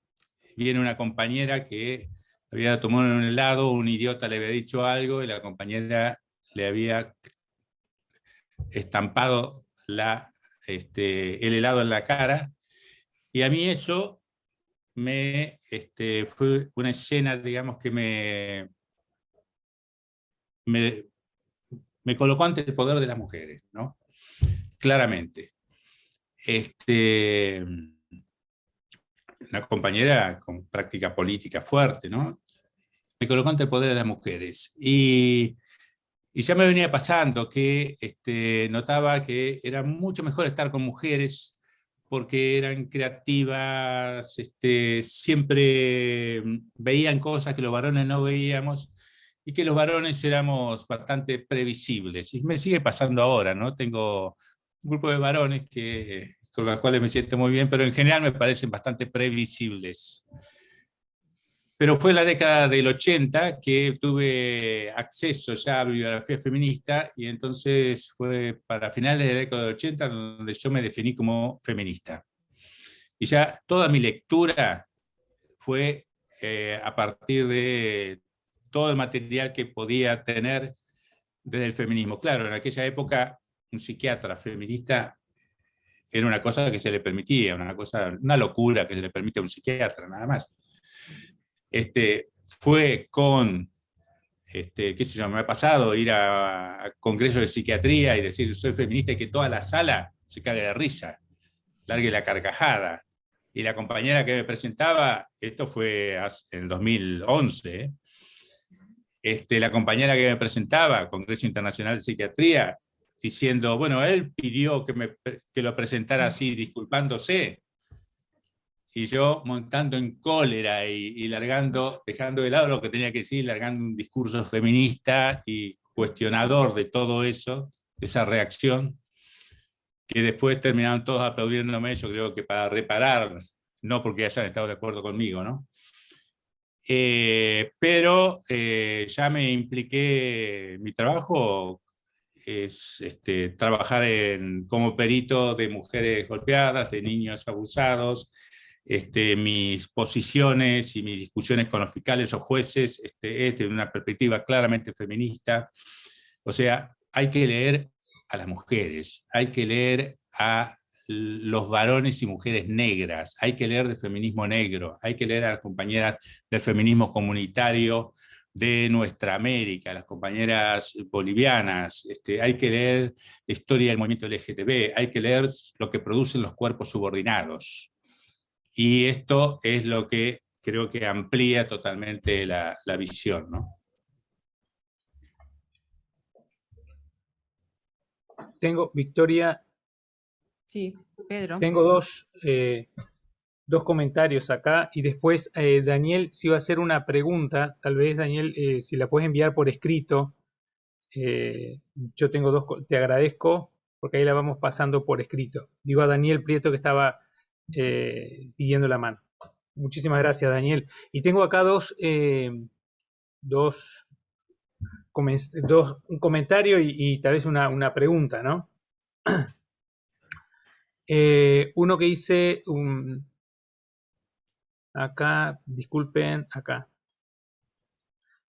Speaker 4: viene una compañera que había tomado un helado, un idiota le había dicho algo y la compañera le había estampado el helado en la cara, y a mí eso fue una escena, digamos, que me colocó ante el poder de las mujeres, ¿no? Claramente. Una compañera con práctica política fuerte, ¿no? Me colocó ante el poder de las mujeres. Y ya me venía pasando que notaba que era mucho mejor estar con mujeres porque eran creativas, siempre veían cosas que los varones no veíamos, y que los varones éramos bastante previsibles. Y me sigue pasando ahora, ¿no? Tengo un grupo de varones con los cuales me siento muy bien, pero en general me parecen bastante previsibles. Pero fue en la década del 80 que tuve acceso ya a bibliografía feminista, y entonces fue para finales de la década del 80 donde yo me definí como feminista. Y ya toda mi lectura fue a partir de todo el material que podía tener desde el feminismo. Claro, en aquella época un psiquiatra feminista era una cosa que se le permitía, una locura que se le permite a un psiquiatra, nada más. Fue con, qué sé yo, me ha pasado ir a congresos de psiquiatría y decir soy feminista y que toda la sala se cague de risa, largue la carcajada. Y la compañera que me presentaba, esto fue en el 2011, la compañera que me presentaba, Congreso Internacional de Psiquiatría, diciendo, bueno, él pidió que lo presentara así, disculpándose, y yo montando en cólera y dejando de lado lo que tenía que decir, largando un discurso feminista y cuestionador de todo eso, de esa reacción, que después terminaron todos aplaudiéndome, yo creo que para reparar, no porque hayan estado de acuerdo conmigo, ¿no? Pero ya me impliqué, mi trabajo es trabajar como perito de mujeres golpeadas, de niños abusados. Mis posiciones y mis discusiones con los fiscales o jueces es de una perspectiva claramente feminista. O sea, hay que leer a las mujeres, hay que leer a los varones y mujeres negras, hay que leer de feminismo negro, hay que leer a las compañeras del feminismo comunitario de nuestra América, las compañeras bolivianas, hay que leer la historia del movimiento LGTB, hay que leer lo que producen los cuerpos subordinados. Y esto es lo que creo que amplía totalmente la visión, ¿no?
Speaker 5: Tengo, Victoria.
Speaker 3: Sí, Pedro.
Speaker 5: Tengo dos comentarios acá, y después Daniel, si va a hacer una pregunta, tal vez Daniel, si la puedes enviar por escrito, yo tengo te agradezco, porque ahí la vamos pasando por escrito. Digo a Daniel Prieto, que estaba pidiendo la mano. Muchísimas gracias, Daniel. Y tengo acá un comentario y tal vez una pregunta, ¿no? Uno que dice, acá, disculpen, acá.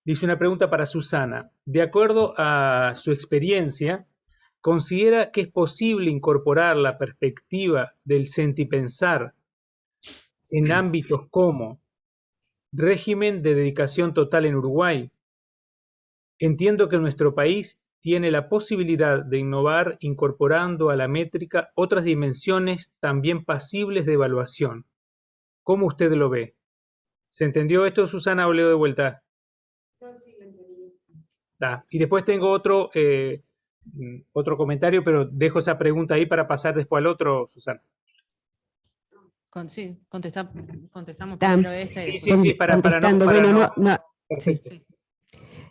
Speaker 5: Dice una pregunta para Susana. De acuerdo a su experiencia, ¿considera que es posible incorporar la perspectiva del sentipensar en ámbitos como régimen de dedicación total en Uruguay? Entiendo que nuestro país tiene la posibilidad de innovar incorporando a la métrica otras dimensiones también pasibles de evaluación. ¿Cómo usted lo ve? ¿Se entendió esto, Susana, o leo de vuelta?
Speaker 6: No, sí, lo entendí.
Speaker 5: Y después tengo otro comentario, pero dejo esa pregunta ahí para pasar después al otro, Susana.
Speaker 3: Sí, contestamos
Speaker 7: Tam-
Speaker 3: primero esta y
Speaker 5: Sí,
Speaker 3: después...
Speaker 5: sí, para
Speaker 7: Contestando,
Speaker 5: no...
Speaker 7: bueno, no,
Speaker 5: Perfecto.
Speaker 7: sí.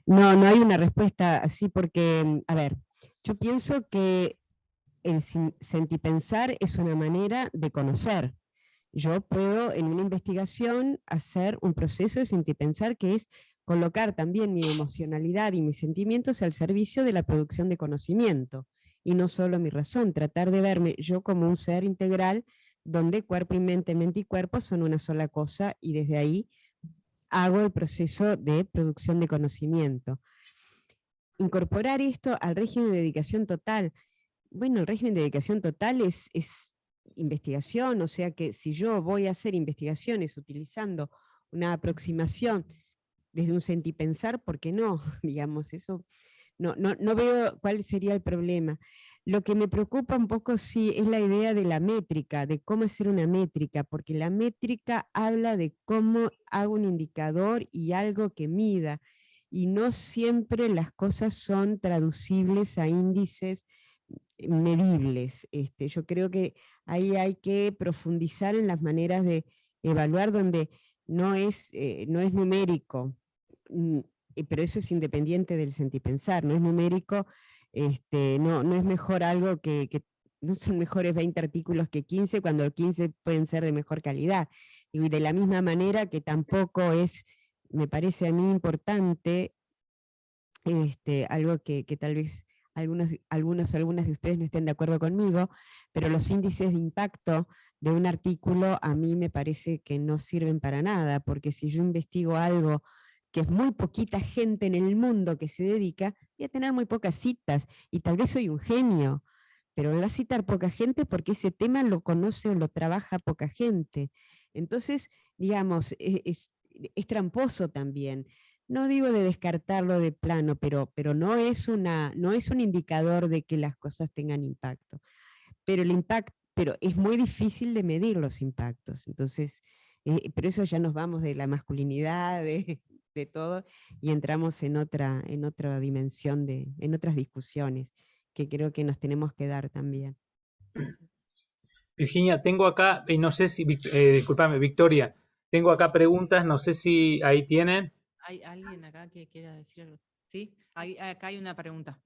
Speaker 7: No hay una respuesta así porque, a ver, yo pienso que el sentipensar es una manera de conocer. Yo puedo en una investigación hacer un proceso de sentipensar que es colocar también mi emocionalidad y mis sentimientos al servicio de la producción de conocimiento y no solo mi razón, tratar de verme yo como un ser integral donde cuerpo y mente y cuerpo son una sola cosa y desde ahí hago el proceso de producción de conocimiento. Incorporar esto al régimen de dedicación total, bueno, el régimen de dedicación total es investigación, o sea que si yo voy a hacer investigaciones utilizando una aproximación desde un sentipensar, ¿por qué no? Digamos, eso no veo cuál sería el problema. Lo que me preocupa un poco sí es la idea de la métrica, de cómo hacer una métrica, porque la métrica habla de cómo hago un indicador y algo que mida, y no siempre las cosas son traducibles a índices medibles. Yo creo que ahí hay que profundizar en las maneras de evaluar donde no es numérico, pero eso es independiente del sentipensar, no es numérico, no es mejor algo que no son mejores 20 artículos que 15 cuando 15 pueden ser de mejor calidad. Y de la misma manera que tampoco es, me parece a mí importante, algo que tal vez algunas de ustedes no estén de acuerdo conmigo, pero los índices de impacto de un artículo a mí me parece que no sirven para nada, porque si yo investigo algo que es muy poquita gente en el mundo que se dedica, voy a tener muy pocas citas, y tal vez soy un genio, pero me va a citar poca gente porque ese tema lo conoce o lo trabaja poca gente. Entonces, digamos, es tramposo también. No digo de descartarlo de plano, pero no es un indicador de que las cosas tengan impacto. Pero es muy difícil de medir los impactos. Entonces, pero eso ya nos vamos de la masculinidad, de todo, y entramos en otra dimensión, en otras discusiones que creo que nos tenemos que dar también.
Speaker 5: Virginia, tengo acá, y no sé si, discúlpame, Victoria, tengo acá preguntas, no sé si ahí tienen.
Speaker 3: ¿Hay alguien acá que quiera decir algo? Sí, acá hay una pregunta.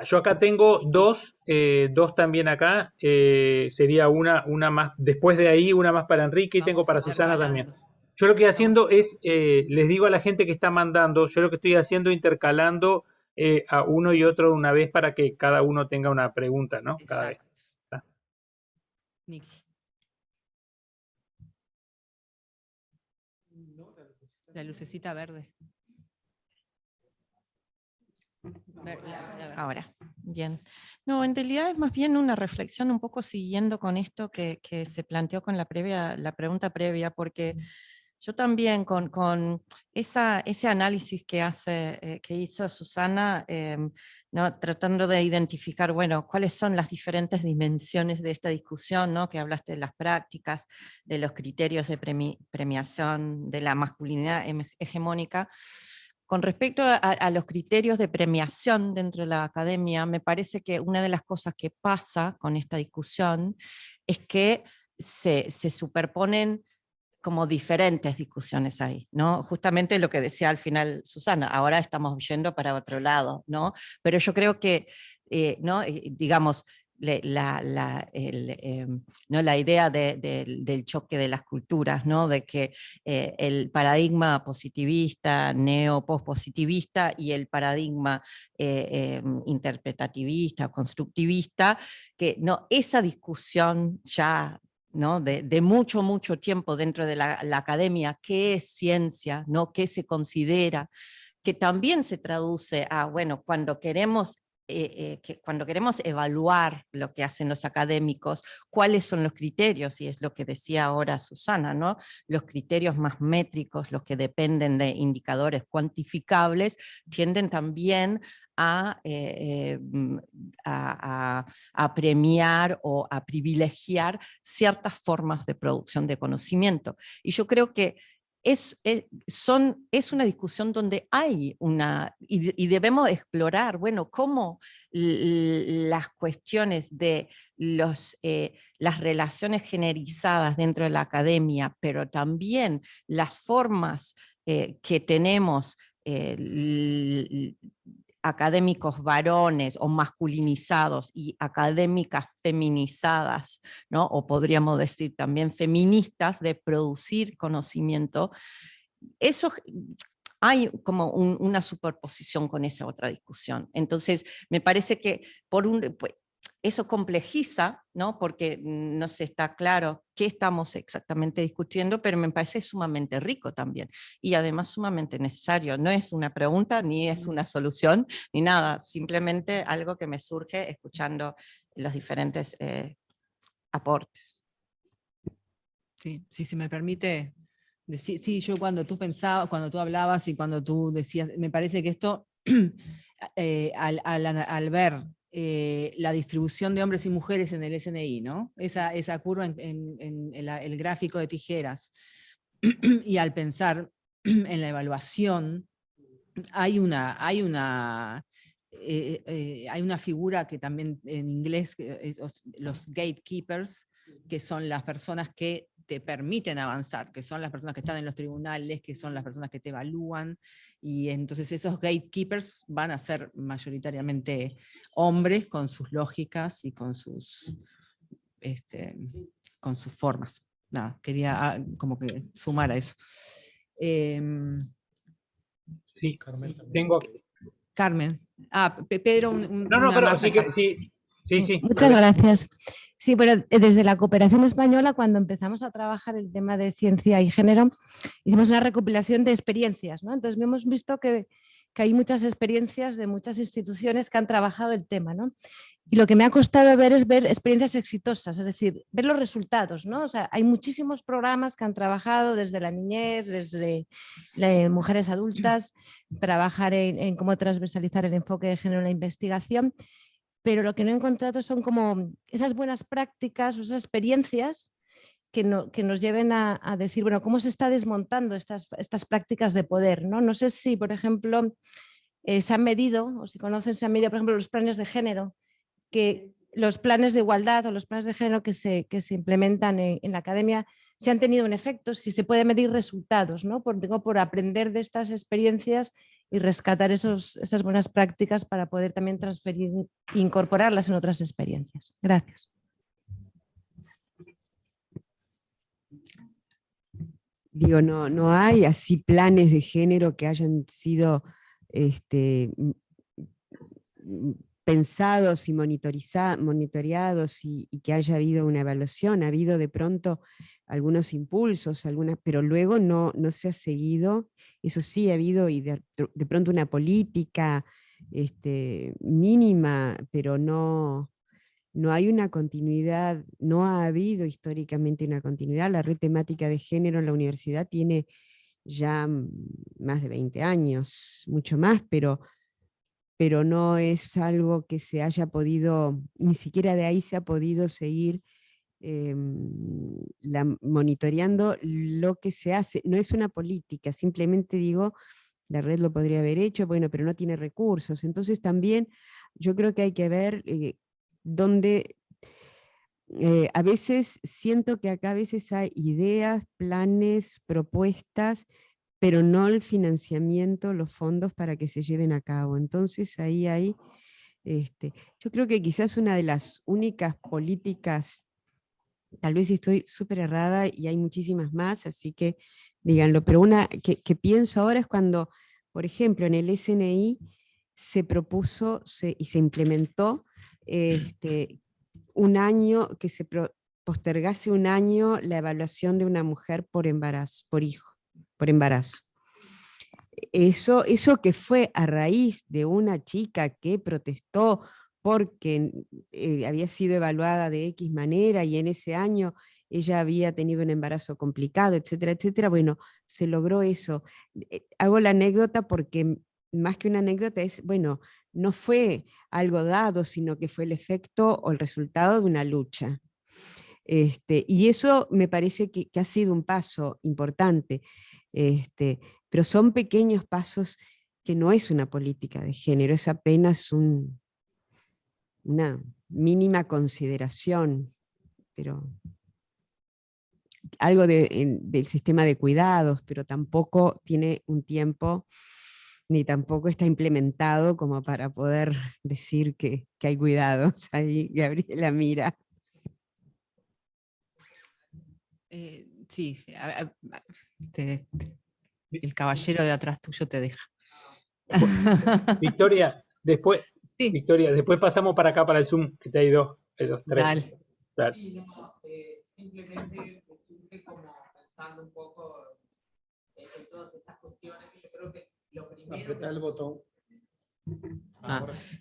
Speaker 5: Yo acá tengo dos también acá, sería una más, después de ahí una más para Enrique y tengo para Susana también. Yo lo que estoy haciendo es, les digo a la gente que está mandando, yo lo que estoy haciendo intercalando a uno y otro una vez para que cada uno tenga una pregunta, ¿no? Cada vez.
Speaker 3: Niki. La lucecita verde.
Speaker 8: Ahora, bien. No, en realidad es más bien una reflexión un poco siguiendo con esto que se planteó con la pregunta previa, porque yo también con ese análisis que hizo Susana, ¿no? Tratando de identificar, bueno, cuáles son las diferentes dimensiones de esta discusión, ¿no? Que hablaste de las prácticas, de los criterios de premiación, de la masculinidad hegemónica. Con respecto a los criterios de premiación dentro de la academia, me parece que una de las cosas que pasa con esta discusión es que se superponen como diferentes discusiones ahí, ¿no? Justamente lo que decía al final Susana, ahora estamos yendo para otro lado, ¿no? Pero yo creo que, ¿no? Digamos, ¿no? La idea del choque de las culturas, ¿no? De que el paradigma positivista, neo-postpositivista y el paradigma interpretativista, constructivista, que no, esa discusión ya, ¿no? de mucho, mucho tiempo dentro de la academia, qué es ciencia, ¿no? Qué se considera, que también se traduce a, bueno, cuando queremos evaluar lo que hacen los académicos, cuáles son los criterios, y es lo que decía ahora Susana, ¿no? Los criterios más métricos, los que dependen de indicadores cuantificables, tienden también a premiar o a privilegiar ciertas formas de producción de conocimiento. Y yo creo que es una discusión donde hay y debemos explorar, bueno, cómo las cuestiones de las relaciones generizadas dentro de la academia, pero también las formas que tenemos académicos varones o masculinizados y académicas feminizadas, ¿no? O podríamos decir también feministas, de producir conocimiento, eso hay como una superposición con esa otra discusión. Entonces, me parece que pues,
Speaker 9: eso complejiza, ¿no? Porque no se está claro qué estamos exactamente discutiendo, pero me parece sumamente rico también y además sumamente necesario. No es una pregunta, ni es una solución, ni nada, simplemente algo que me surge escuchando los diferentes aportes.
Speaker 3: Sí, si me permite decir, sí, yo cuando tú pensabas, cuando tú hablabas y cuando tú decías, me parece que esto, al ver la distribución de hombres y mujeres en el SNI, ¿no? Esa curva en el gráfico de tijeras, y al pensar en la evaluación, hay una figura que también en inglés, los gatekeepers, que son las personas que te permiten avanzar, que son las personas que están en los tribunales, que son las personas que te evalúan, y entonces esos gatekeepers van a ser mayoritariamente hombres con sus lógicas y con sus formas. Nada, quería como que sumar a eso.
Speaker 5: Sí, tengo...
Speaker 3: Carmen. Pedro,
Speaker 5: No, pero
Speaker 3: más
Speaker 5: sí,
Speaker 3: acá.
Speaker 5: sí.
Speaker 1: Muchas gracias. Sí, pero desde la cooperación española, cuando empezamos a trabajar el tema de ciencia y género, hicimos una recopilación de experiencias, ¿no? Entonces hemos visto que hay muchas experiencias de muchas instituciones que han trabajado el tema, ¿no? Y lo que me ha costado ver es ver experiencias exitosas, es decir, ver los resultados, ¿no? O sea, hay muchísimos programas que han trabajado desde la niñez, desde mujeres adultas, trabajar en cómo transversalizar el enfoque de género en la investigación, pero lo que no he encontrado son como esas buenas prácticas o esas experiencias que nos lleven a decir, bueno, cómo se está desmontando estas prácticas de poder, ¿no? No sé si, por ejemplo, se han medido, o si conocen, se han medido, por ejemplo, los planes de género, que los planes de igualdad o los planes de género que se implementan en la academia, si han tenido un efecto, si se puede medir resultados, ¿no? Por aprender de estas experiencias y rescatar esas buenas prácticas para poder también transferir e incorporarlas en otras experiencias. Gracias.
Speaker 7: Digo, no hay así planes de género que hayan sido pensados y monitoreados y que haya habido una evaluación. Ha habido de pronto algunos impulsos, pero luego no se ha seguido. Eso sí, ha habido y de pronto una política mínima, pero no hay una continuidad, no ha habido históricamente una continuidad. La red temática de género en la universidad tiene ya más de 20 años, mucho más, pero no es algo que se haya podido, ni siquiera de ahí se ha podido seguir monitoreando lo que se hace. No es una política, simplemente digo, la red lo podría haber hecho, bueno, pero no tiene recursos. Entonces también yo creo que hay que ver dónde... a veces siento que acá a veces hay ideas, planes, propuestas, pero no el financiamiento, los fondos para que se lleven a cabo. Entonces ahí hay, yo creo que quizás una de las únicas políticas, tal vez estoy súper errada y hay muchísimas más, así que díganlo, pero una que pienso ahora es cuando, por ejemplo, en el SNI se propuso y se implementó un año, que se postergase un año la evaluación de una mujer por embarazo, por embarazo. Eso que fue a raíz de una chica que protestó porque había sido evaluada de X manera y en ese año ella había tenido un embarazo complicado, etcétera, etcétera. Bueno, se logró eso. Hago la anécdota porque más que una anécdota es, bueno, no fue algo dado, sino que fue el efecto o el resultado de una lucha. Y eso me parece que ha sido un paso importante, pero son pequeños pasos que no es una política de género, es apenas una mínima consideración, pero algo del sistema de cuidados, pero tampoco tiene un tiempo, ni tampoco está implementado como para poder decir que hay cuidados. Ahí Gabriela mira.
Speaker 3: Sí, el caballero de atrás tuyo te deja.
Speaker 5: Victoria, después,
Speaker 3: Sí.
Speaker 5: Victoria, después pasamos para acá, para el Zoom, que te hay dos, tres.
Speaker 3: Dale.
Speaker 5: Dale.
Speaker 10: Sí, no, simplemente me surge como pensando un poco en todas estas cuestiones, y yo creo que lo primero...
Speaker 2: Apretar el botón.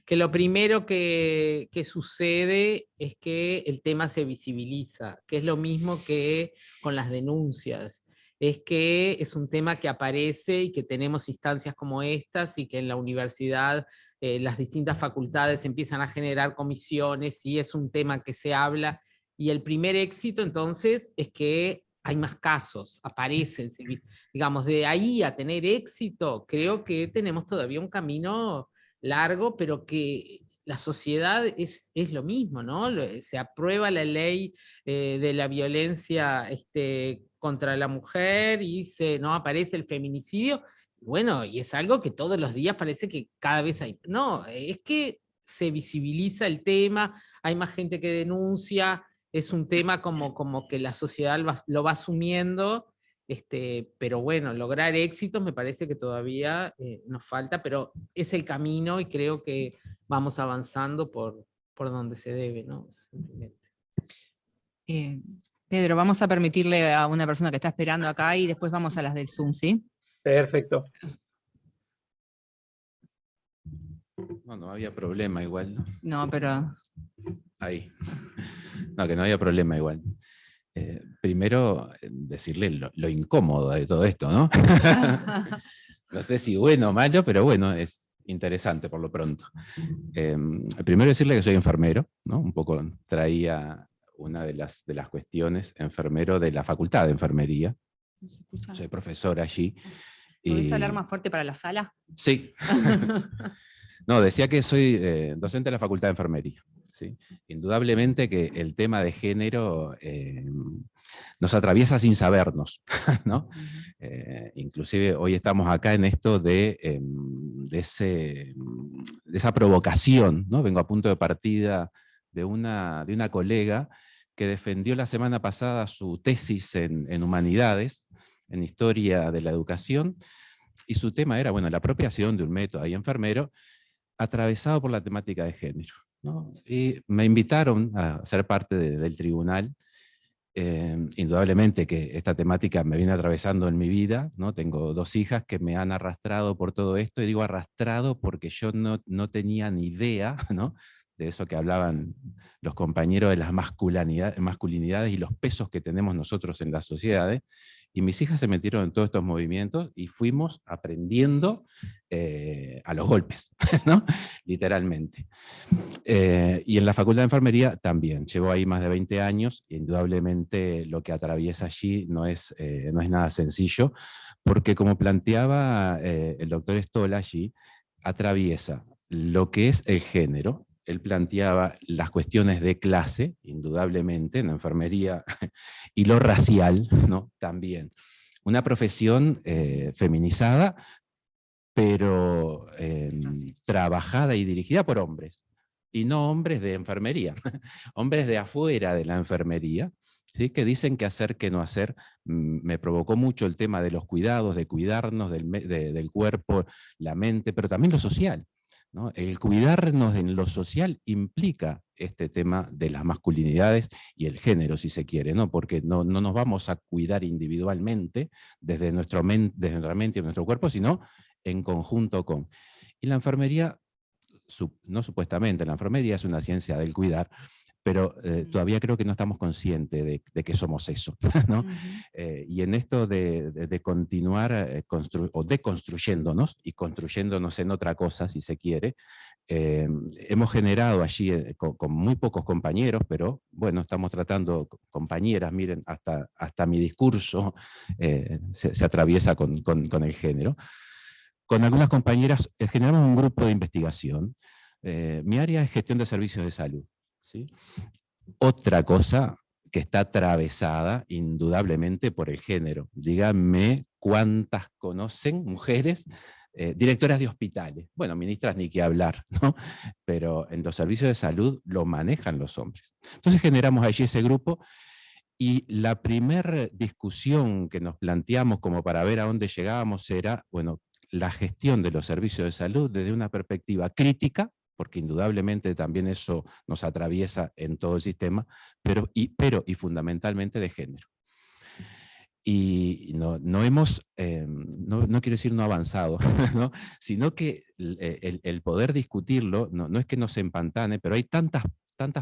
Speaker 10: Que lo primero que sucede es que el tema se visibiliza, que es lo mismo que con las denuncias. Es que es un tema que aparece y que tenemos instancias como estas y que en la universidad las distintas facultades empiezan a generar comisiones y es un tema que se habla. Y el primer éxito entonces es que hay más casos, aparecen, digamos, de ahí a tener éxito, creo que tenemos todavía un camino largo, pero que la sociedad es lo mismo, ¿no? Se aprueba la ley de la violencia contra la mujer y no aparece el feminicidio. Bueno, y es algo que todos los días parece que cada vez hay. No, es que se visibiliza el tema, hay más gente que denuncia, es un tema como que la sociedad lo va asumiendo. Pero bueno, lograr éxitos me parece que todavía nos falta, pero es el camino y creo que vamos avanzando por donde se debe, ¿no? Simplemente.
Speaker 3: Pedro, vamos a permitirle a una persona que está esperando acá y después vamos a las del Zoom, ¿sí?
Speaker 5: Perfecto.
Speaker 11: No había problema igual, ¿no?
Speaker 3: No, pero...
Speaker 11: Ahí. No, que no había problema igual. Primero, decirle lo incómodo de todo esto, ¿no? No sé si bueno o malo, pero bueno, es interesante por lo pronto. Primero decirle que soy enfermero, ¿no? Un poco traía una de las cuestiones, enfermero de la Facultad de Enfermería.
Speaker 3: ¿No se escucha?
Speaker 11: Soy profesor allí.
Speaker 3: ¿Podés hablar más fuerte para la sala?
Speaker 11: Sí. No, decía que soy docente de la Facultad de Enfermería. ¿Sí? Indudablemente que el tema de género nos atraviesa sin sabernos, ¿no? Inclusive hoy estamos acá en esto de esa provocación, ¿no? Vengo a punto de partida de una colega que defendió la semana pasada su tesis en Humanidades, en Historia de la Educación, y su tema era, bueno, la apropiación de un método ahí enfermero atravesado por la temática de género, ¿no? Y me invitaron a ser parte del tribunal. Indudablemente que esta temática me viene atravesando en mi vida, ¿no? Tengo dos hijas que me han arrastrado por todo esto, y digo arrastrado porque yo no tenía ni idea, ¿no? De eso que hablaban los compañeros de las masculinidades y los pesos que tenemos nosotros en las sociedades, y mis hijas se metieron en todos estos movimientos y fuimos aprendiendo a los golpes, ¿no? Literalmente. Y en la Facultad de Enfermería también, llevo ahí más de 20 años, e indudablemente lo que atraviesa allí no es nada sencillo, porque como planteaba el doctor Stoll allí, atraviesa lo que es el género. Él planteaba las cuestiones de clase, indudablemente, en la enfermería, y lo racial, ¿no? También. Una profesión feminizada, pero trabajada y dirigida por hombres, y no hombres de enfermería, hombres de afuera de la enfermería, ¿sí? Que dicen qué hacer, qué no hacer. Me provocó mucho el tema de los cuidados, de cuidarnos del cuerpo, la mente, pero también lo social, ¿no? El cuidarnos en lo social implica este tema de las masculinidades y el género, si se quiere, ¿no? Porque no nos vamos a cuidar individualmente desde nuestra mente y nuestro cuerpo, sino en conjunto con. Y la enfermería, no supuestamente, la enfermería es una ciencia del cuidar, pero todavía creo que no estamos conscientes de que somos eso, ¿no? Y en esto de continuar deconstruyéndonos y construyéndonos en otra cosa, si se quiere, hemos generado allí con muy pocos compañeros, pero bueno, estamos tratando, compañeras, miren, hasta mi discurso se atraviesa con el género. Con algunas compañeras generamos un grupo de investigación. Mi área es gestión de servicios de salud, ¿sí? Otra cosa que está atravesada indudablemente por el género. Díganme cuántas conocen mujeres directoras de hospitales. Bueno, ministras ni qué hablar, ¿no? Pero en los servicios de salud lo manejan los hombres. Entonces generamos allí ese grupo, y la primera discusión que nos planteamos como para ver a dónde llegábamos era, bueno, la gestión de los servicios de salud desde una perspectiva crítica, porque indudablemente también eso nos atraviesa en todo el sistema, pero fundamentalmente de género. Y no hemos, no quiero decir no avanzado, ¿no? Sino que el poder discutirlo, no es que nos empantane, pero hay tantas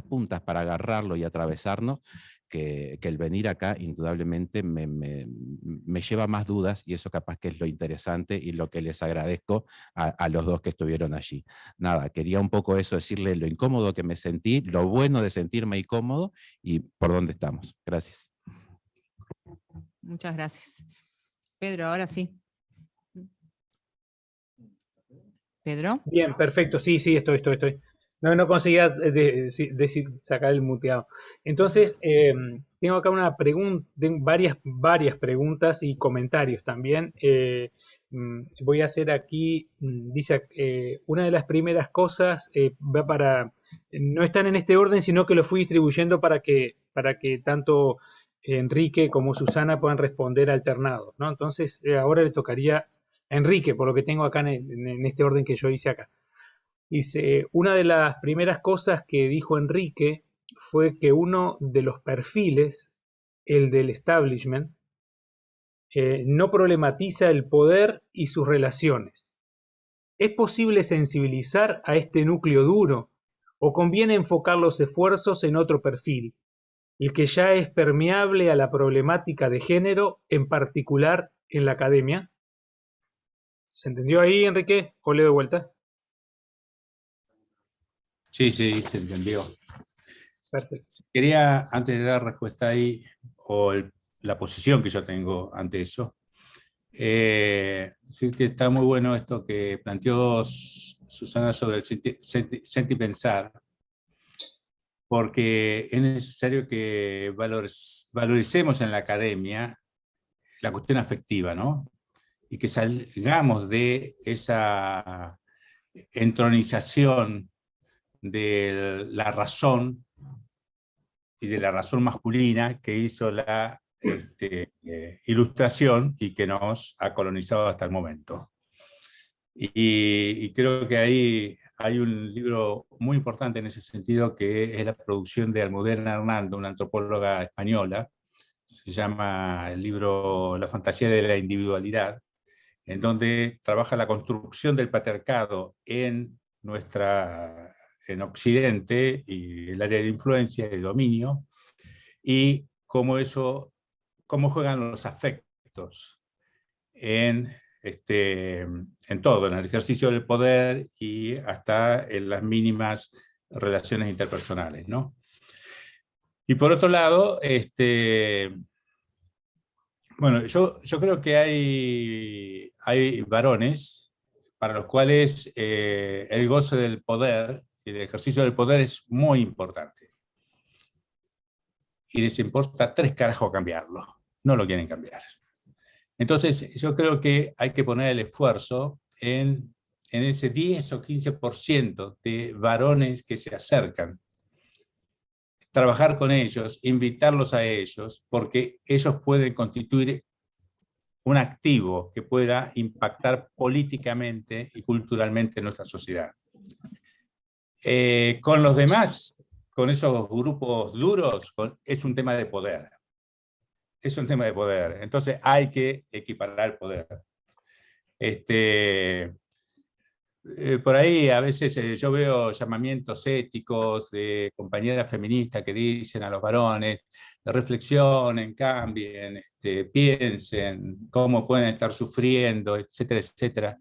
Speaker 11: puntas para agarrarlo y atravesarnos, que el venir acá indudablemente me lleva más dudas, y eso capaz que es lo interesante y lo que les agradezco a los dos que estuvieron allí. Nada, quería un poco eso, decirle lo incómodo que me sentí, lo bueno de sentirme incómodo y por dónde estamos. Gracias.
Speaker 3: Muchas gracias. Pedro, ahora sí. ¿Pedro?
Speaker 5: Bien, perfecto. Sí, estoy. No conseguía sacar el muteado. Entonces, tengo acá una pregunta, varias preguntas y comentarios también. Voy a hacer aquí, dice, una de las primeras cosas va para, no están en este orden, sino que lo fui distribuyendo para que tanto Enrique como Susana puedan responder alternados, ¿no? Entonces, ahora le tocaría a Enrique, por lo que tengo acá en este orden que yo hice acá. Dice, una de las primeras cosas que dijo Enrique fue que uno de los perfiles, el del establishment, no problematiza el poder y sus relaciones. ¿Es posible sensibilizar a este núcleo duro o conviene enfocar los esfuerzos en otro perfil, el que ya es permeable a la problemática de género, en particular en la academia? ¿Se entendió ahí, Enrique? ¿O leo de vuelta?
Speaker 4: Sí, se entendió.
Speaker 5: Perfecto.
Speaker 4: Quería, antes de dar respuesta ahí, la posición que yo tengo ante eso, decir que está muy bueno esto que planteó Susana sobre el sentipensar, porque es necesario que valoricemos en la academia la cuestión afectiva, ¿no? Y que salgamos de esa entronización de la razón y de la razón masculina que hizo la Ilustración y que nos ha colonizado hasta el momento. Y creo que ahí hay un libro muy importante en ese sentido, que es la producción de Almudena Hernando, una antropóloga española. Se llama el libro La fantasía de la individualidad, en donde trabaja la construcción del patriarcado en Occidente y el área de influencia y de dominio, y cómo juegan los afectos en todo, en el ejercicio del poder y hasta en las mínimas relaciones interpersonales, ¿no? Y por otro lado, bueno, yo creo que hay varones para los cuales el goce del poder y el ejercicio del poder es muy importante. Y les importa 3 carajos cambiarlo. No lo quieren cambiar. Entonces, yo creo que hay que poner el esfuerzo en ese 10 o 15% de varones que se acercan. Trabajar con ellos, invitarlos a ellos, porque ellos pueden constituir un activo que pueda impactar políticamente y culturalmente en nuestra sociedad. Con los demás, con esos grupos duros, es un tema de poder. Es un tema de poder. Entonces hay que equiparar el poder. Por ahí a veces yo veo llamamientos éticos de compañeras feministas que dicen a los varones, reflexionen, cambien, piensen cómo pueden estar sufriendo, etcétera, etcétera.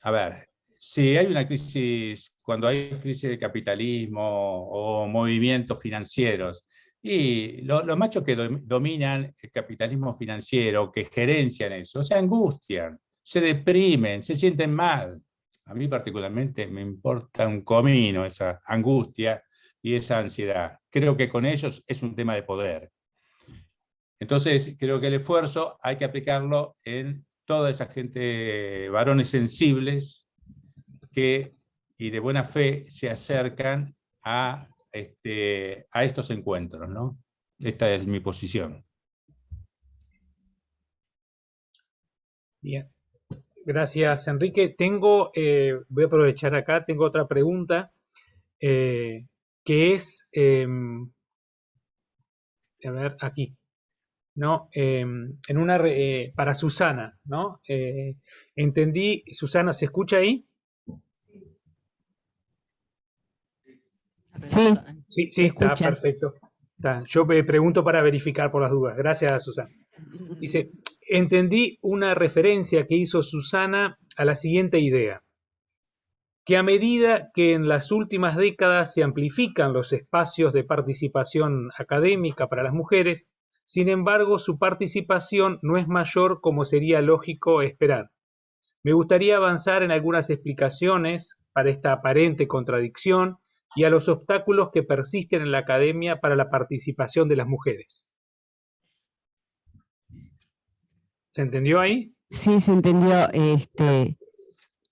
Speaker 4: A ver, si hay una crisis, cuando hay crisis de capitalismo o movimientos financieros, y los machos que dominan el capitalismo financiero, que gerencian eso, se angustian, se deprimen, se sienten mal. A mí particularmente me importa un comino esa angustia y esa ansiedad. Creo que con ellos es un tema de poder. Entonces, creo que el esfuerzo hay que aplicarlo en toda esa gente, varones sensibles, y de buena fe se acercan a estos encuentros, ¿no? Esta es mi posición.
Speaker 5: Bien. Gracias, Enrique. Voy a aprovechar acá, tengo otra pregunta, que es, a ver, aquí, ¿no? Para Susana, ¿no? Entendí, Susana, ¿se escucha ahí?
Speaker 7: Sí,
Speaker 5: Sí,
Speaker 7: se
Speaker 5: está
Speaker 7: escucha.
Speaker 5: perfecto. Yo me pregunto para verificar por las dudas. Gracias, Susana. Dice, entendí una referencia que hizo Susana a la siguiente idea, que a medida que en las últimas décadas se amplifican los espacios de participación académica para las mujeres, sin embargo, su participación no es mayor como sería lógico esperar. Me gustaría avanzar en algunas explicaciones para esta aparente contradicción y a los obstáculos que persisten en la academia para la participación de las mujeres. ¿Se entendió ahí?
Speaker 7: Sí, se entendió.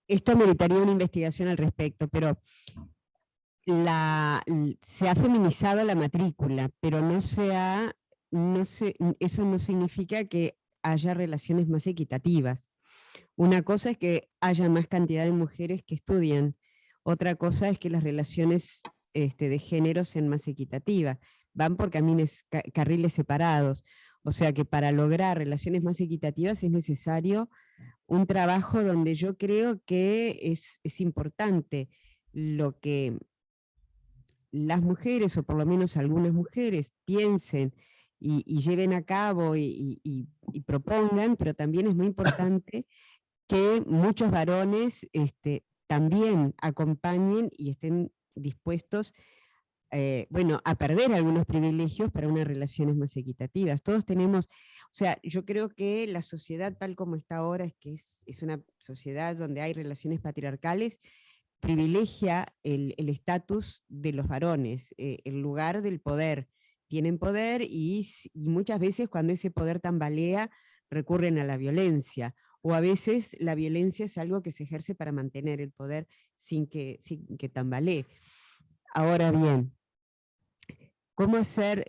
Speaker 7: Esto meritaría una investigación al respecto, pero se ha feminizado la matrícula, pero eso no significa que haya relaciones más equitativas. Una cosa es que haya más cantidad de mujeres que estudian, otra cosa es que las relaciones de género sean más equitativas. Van por carriles separados. O sea que para lograr relaciones más equitativas es necesario un trabajo donde yo creo que es importante lo que las mujeres, o por lo menos algunas mujeres, piensen y lleven a cabo y propongan, pero también es muy importante que muchos varones también acompañen y estén dispuestos a perder algunos privilegios para unas relaciones más equitativas. Todos tenemos, o sea, yo creo que la sociedad tal como está ahora, es una sociedad donde hay relaciones patriarcales, privilegia el estatus de los varones, el lugar del poder. Tienen poder y muchas veces cuando ese poder tambalea recurren a la violencia, o a veces la violencia es algo que se ejerce para mantener el poder sin que tambalee. Ahora bien, ¿cómo hacer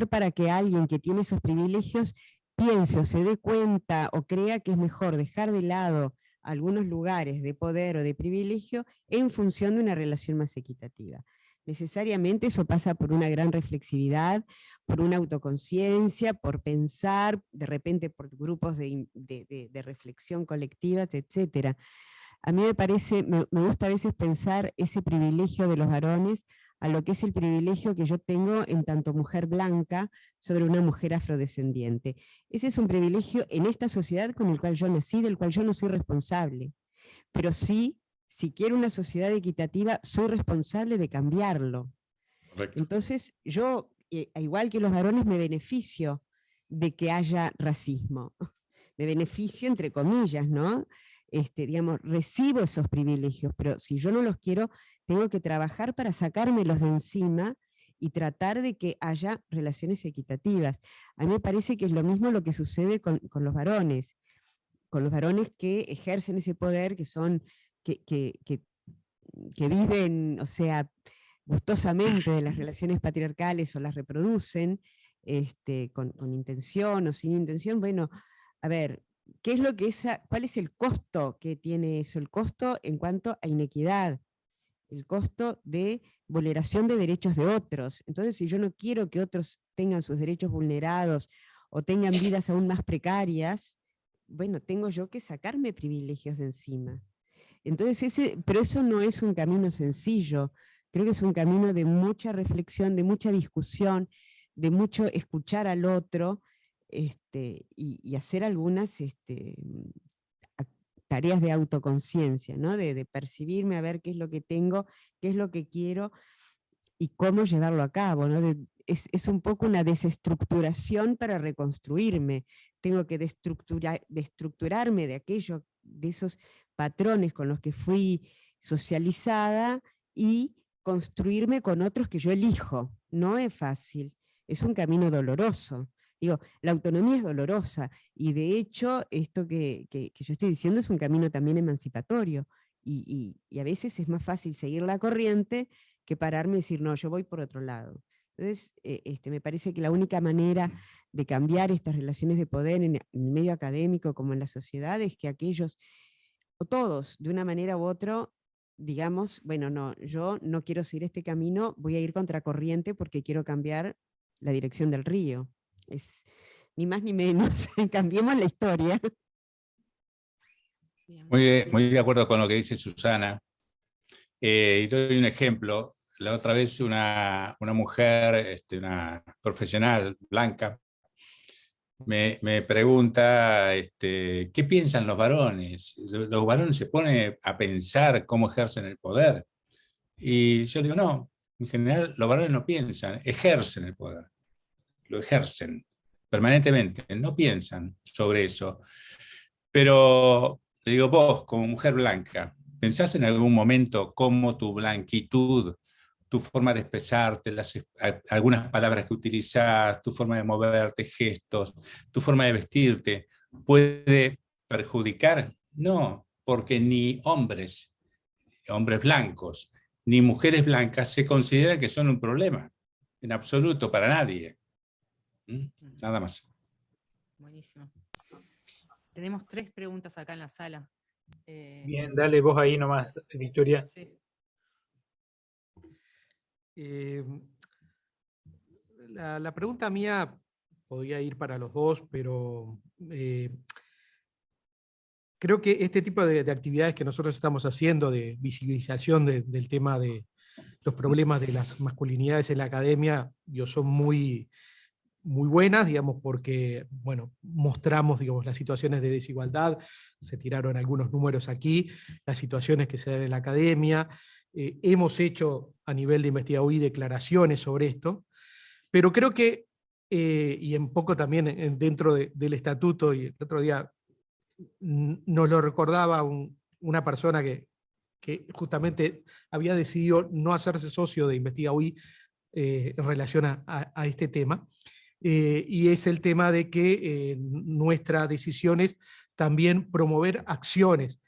Speaker 7: para que alguien que tiene esos privilegios piense o se dé cuenta o crea que es mejor dejar de lado algunos lugares de poder o de privilegio en función de una relación más equitativa? Necesariamente eso pasa por una gran reflexividad, por una autoconciencia, por pensar, de repente por grupos de reflexión colectivas, etc. A mí me gusta a veces pensar ese privilegio de los varones a lo que es el privilegio que yo tengo en tanto mujer blanca sobre una mujer afrodescendiente. Ese es un privilegio en esta sociedad con el cual yo nací, del cual yo no soy responsable. Pero sí, si quiero una sociedad equitativa, soy responsable de cambiarlo. Correcto. Entonces, yo, igual que los varones, me beneficio de que haya racismo. Me beneficio, entre comillas, ¿no? Digamos, recibo esos privilegios, pero si yo no los quiero, tengo que trabajar para sacármelos de encima y tratar de que haya relaciones equitativas. A mí me parece que es lo mismo lo que sucede con los varones que ejercen ese poder, que viven, o sea, gustosamente de las relaciones patriarcales o las reproducen con intención o sin intención. Bueno, a ver, ¿cuál es el costo que tiene eso? El costo en cuanto a inequidad, el costo de vulneración de derechos de otros. Entonces, si yo no quiero que otros tengan sus derechos vulnerados o tengan vidas aún más precarias, bueno, tengo yo que sacarme privilegios de encima. Entonces, pero eso no es un camino sencillo. Creo que es un camino de mucha reflexión, de mucha discusión, de mucho escuchar al otro, y hacer algunas tareas de autoconciencia, ¿no? De percibirme, a ver qué es lo que tengo, qué es lo que quiero y cómo llevarlo a cabo, ¿no? Es un poco una desestructuración para reconstruirme. Tengo que destructurarme de esos patrones con los que fui socializada y construirme con otros que yo elijo. No es fácil, es un camino doloroso. Digo, la autonomía es dolorosa y de hecho esto que yo estoy diciendo es un camino también emancipatorio y a veces es más fácil seguir la corriente que pararme y decir, no, yo voy por otro lado. Entonces, me parece que la única manera de cambiar estas relaciones de poder en el medio académico como en la sociedad es que aquellos, o todos, de una manera u otra, digamos, bueno, no, yo no quiero seguir este camino, voy a ir contracorriente porque quiero cambiar la dirección del río. Es ni más ni menos, cambiemos la historia.
Speaker 4: Muy de acuerdo con lo que dice Susana. Y doy un ejemplo. La otra vez una mujer, una profesional blanca, me pregunta ¿qué piensan los varones? Los varones se ponen a pensar cómo ejercen el poder. Y yo digo, no, en general los varones no piensan, ejercen el poder. Lo ejercen permanentemente, no piensan sobre eso. Pero le digo, vos, como mujer blanca, ¿pensás en algún momento cómo tu blanquitud, tu forma de expresarte, algunas palabras que utilizás, tu forma de moverte, gestos, tu forma de vestirte, puede perjudicar? No, porque ni hombres blancos, ni mujeres blancas se consideran que son un problema, en absoluto, para nadie. Nada más.
Speaker 3: Buenísimo. Tenemos 3 preguntas acá en la sala.
Speaker 5: Bien, dale vos ahí nomás, Victoria.
Speaker 3: Sí.
Speaker 2: La pregunta mía podría ir para los dos, pero creo que este tipo de actividades que nosotros estamos haciendo, de visibilización del tema de los problemas de las masculinidades en la academia, son muy buenas, digamos, porque, bueno, mostramos, digamos, las situaciones de desigualdad, se tiraron algunos números aquí, las situaciones que se dan en la academia, hemos hecho a nivel de investigación declaraciones sobre esto, pero creo que, y un poco también dentro del estatuto, y el otro día nos lo recordaba una persona que justamente había decidido no hacerse socio de Investiga UI en relación a este tema, y es el tema de que nuestra decisión es también promover acciones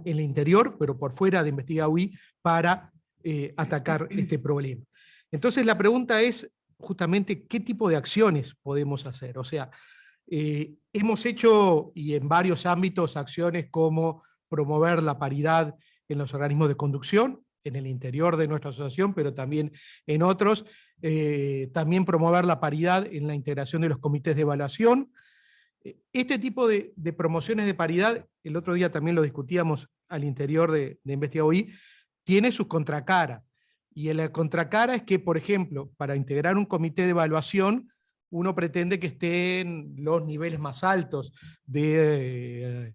Speaker 2: en el interior, pero por fuera de Investiga UI, para atacar este problema. Entonces la pregunta es justamente qué tipo de acciones podemos hacer. O sea, hemos hecho, y en varios ámbitos, acciones como promover la paridad en los organismos de conducción, en el interior de nuestra asociación, pero también en otros, también promover la paridad en la integración de los comités de evaluación. Este tipo de promociones de paridad, el otro día también lo discutíamos al interior de Investiga UI, tiene sus contracara. Y la contracara es que, por ejemplo, para integrar un comité de evaluación, uno pretende que estén los niveles más altos a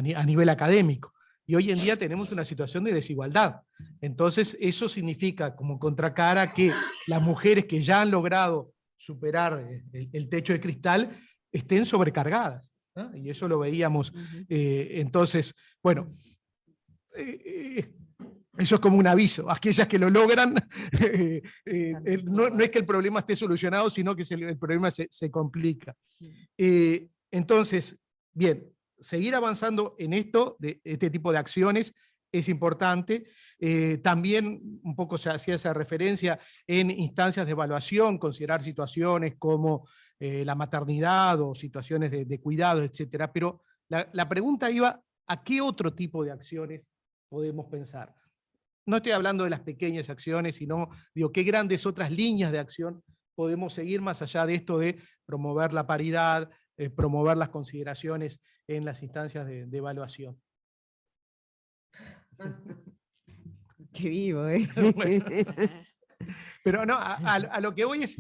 Speaker 2: nivel académico. Y hoy en día tenemos una situación de desigualdad. Entonces, eso significa como contracara que las mujeres que ya han logrado superar el techo de cristal estén sobrecargadas, ¿no? Y eso lo veíamos. Entonces, bueno, eso es como un aviso. Aquellas que lo logran, no es que el problema esté solucionado, sino que el problema se complica. Entonces, bien, seguir avanzando en esto, de este tipo de acciones, es importante. También un poco se hacía esa referencia en instancias de evaluación, considerar situaciones como la maternidad o situaciones de cuidado, etc. Pero la pregunta iba, ¿a qué otro tipo de acciones podemos pensar? No estoy hablando de las pequeñas acciones, sino, digo, qué grandes otras líneas de acción podemos seguir más allá de esto de promover la paridad, promover las consideraciones en las instancias de evaluación.
Speaker 7: Qué vivo,
Speaker 2: Bueno, pero no, a lo que voy es,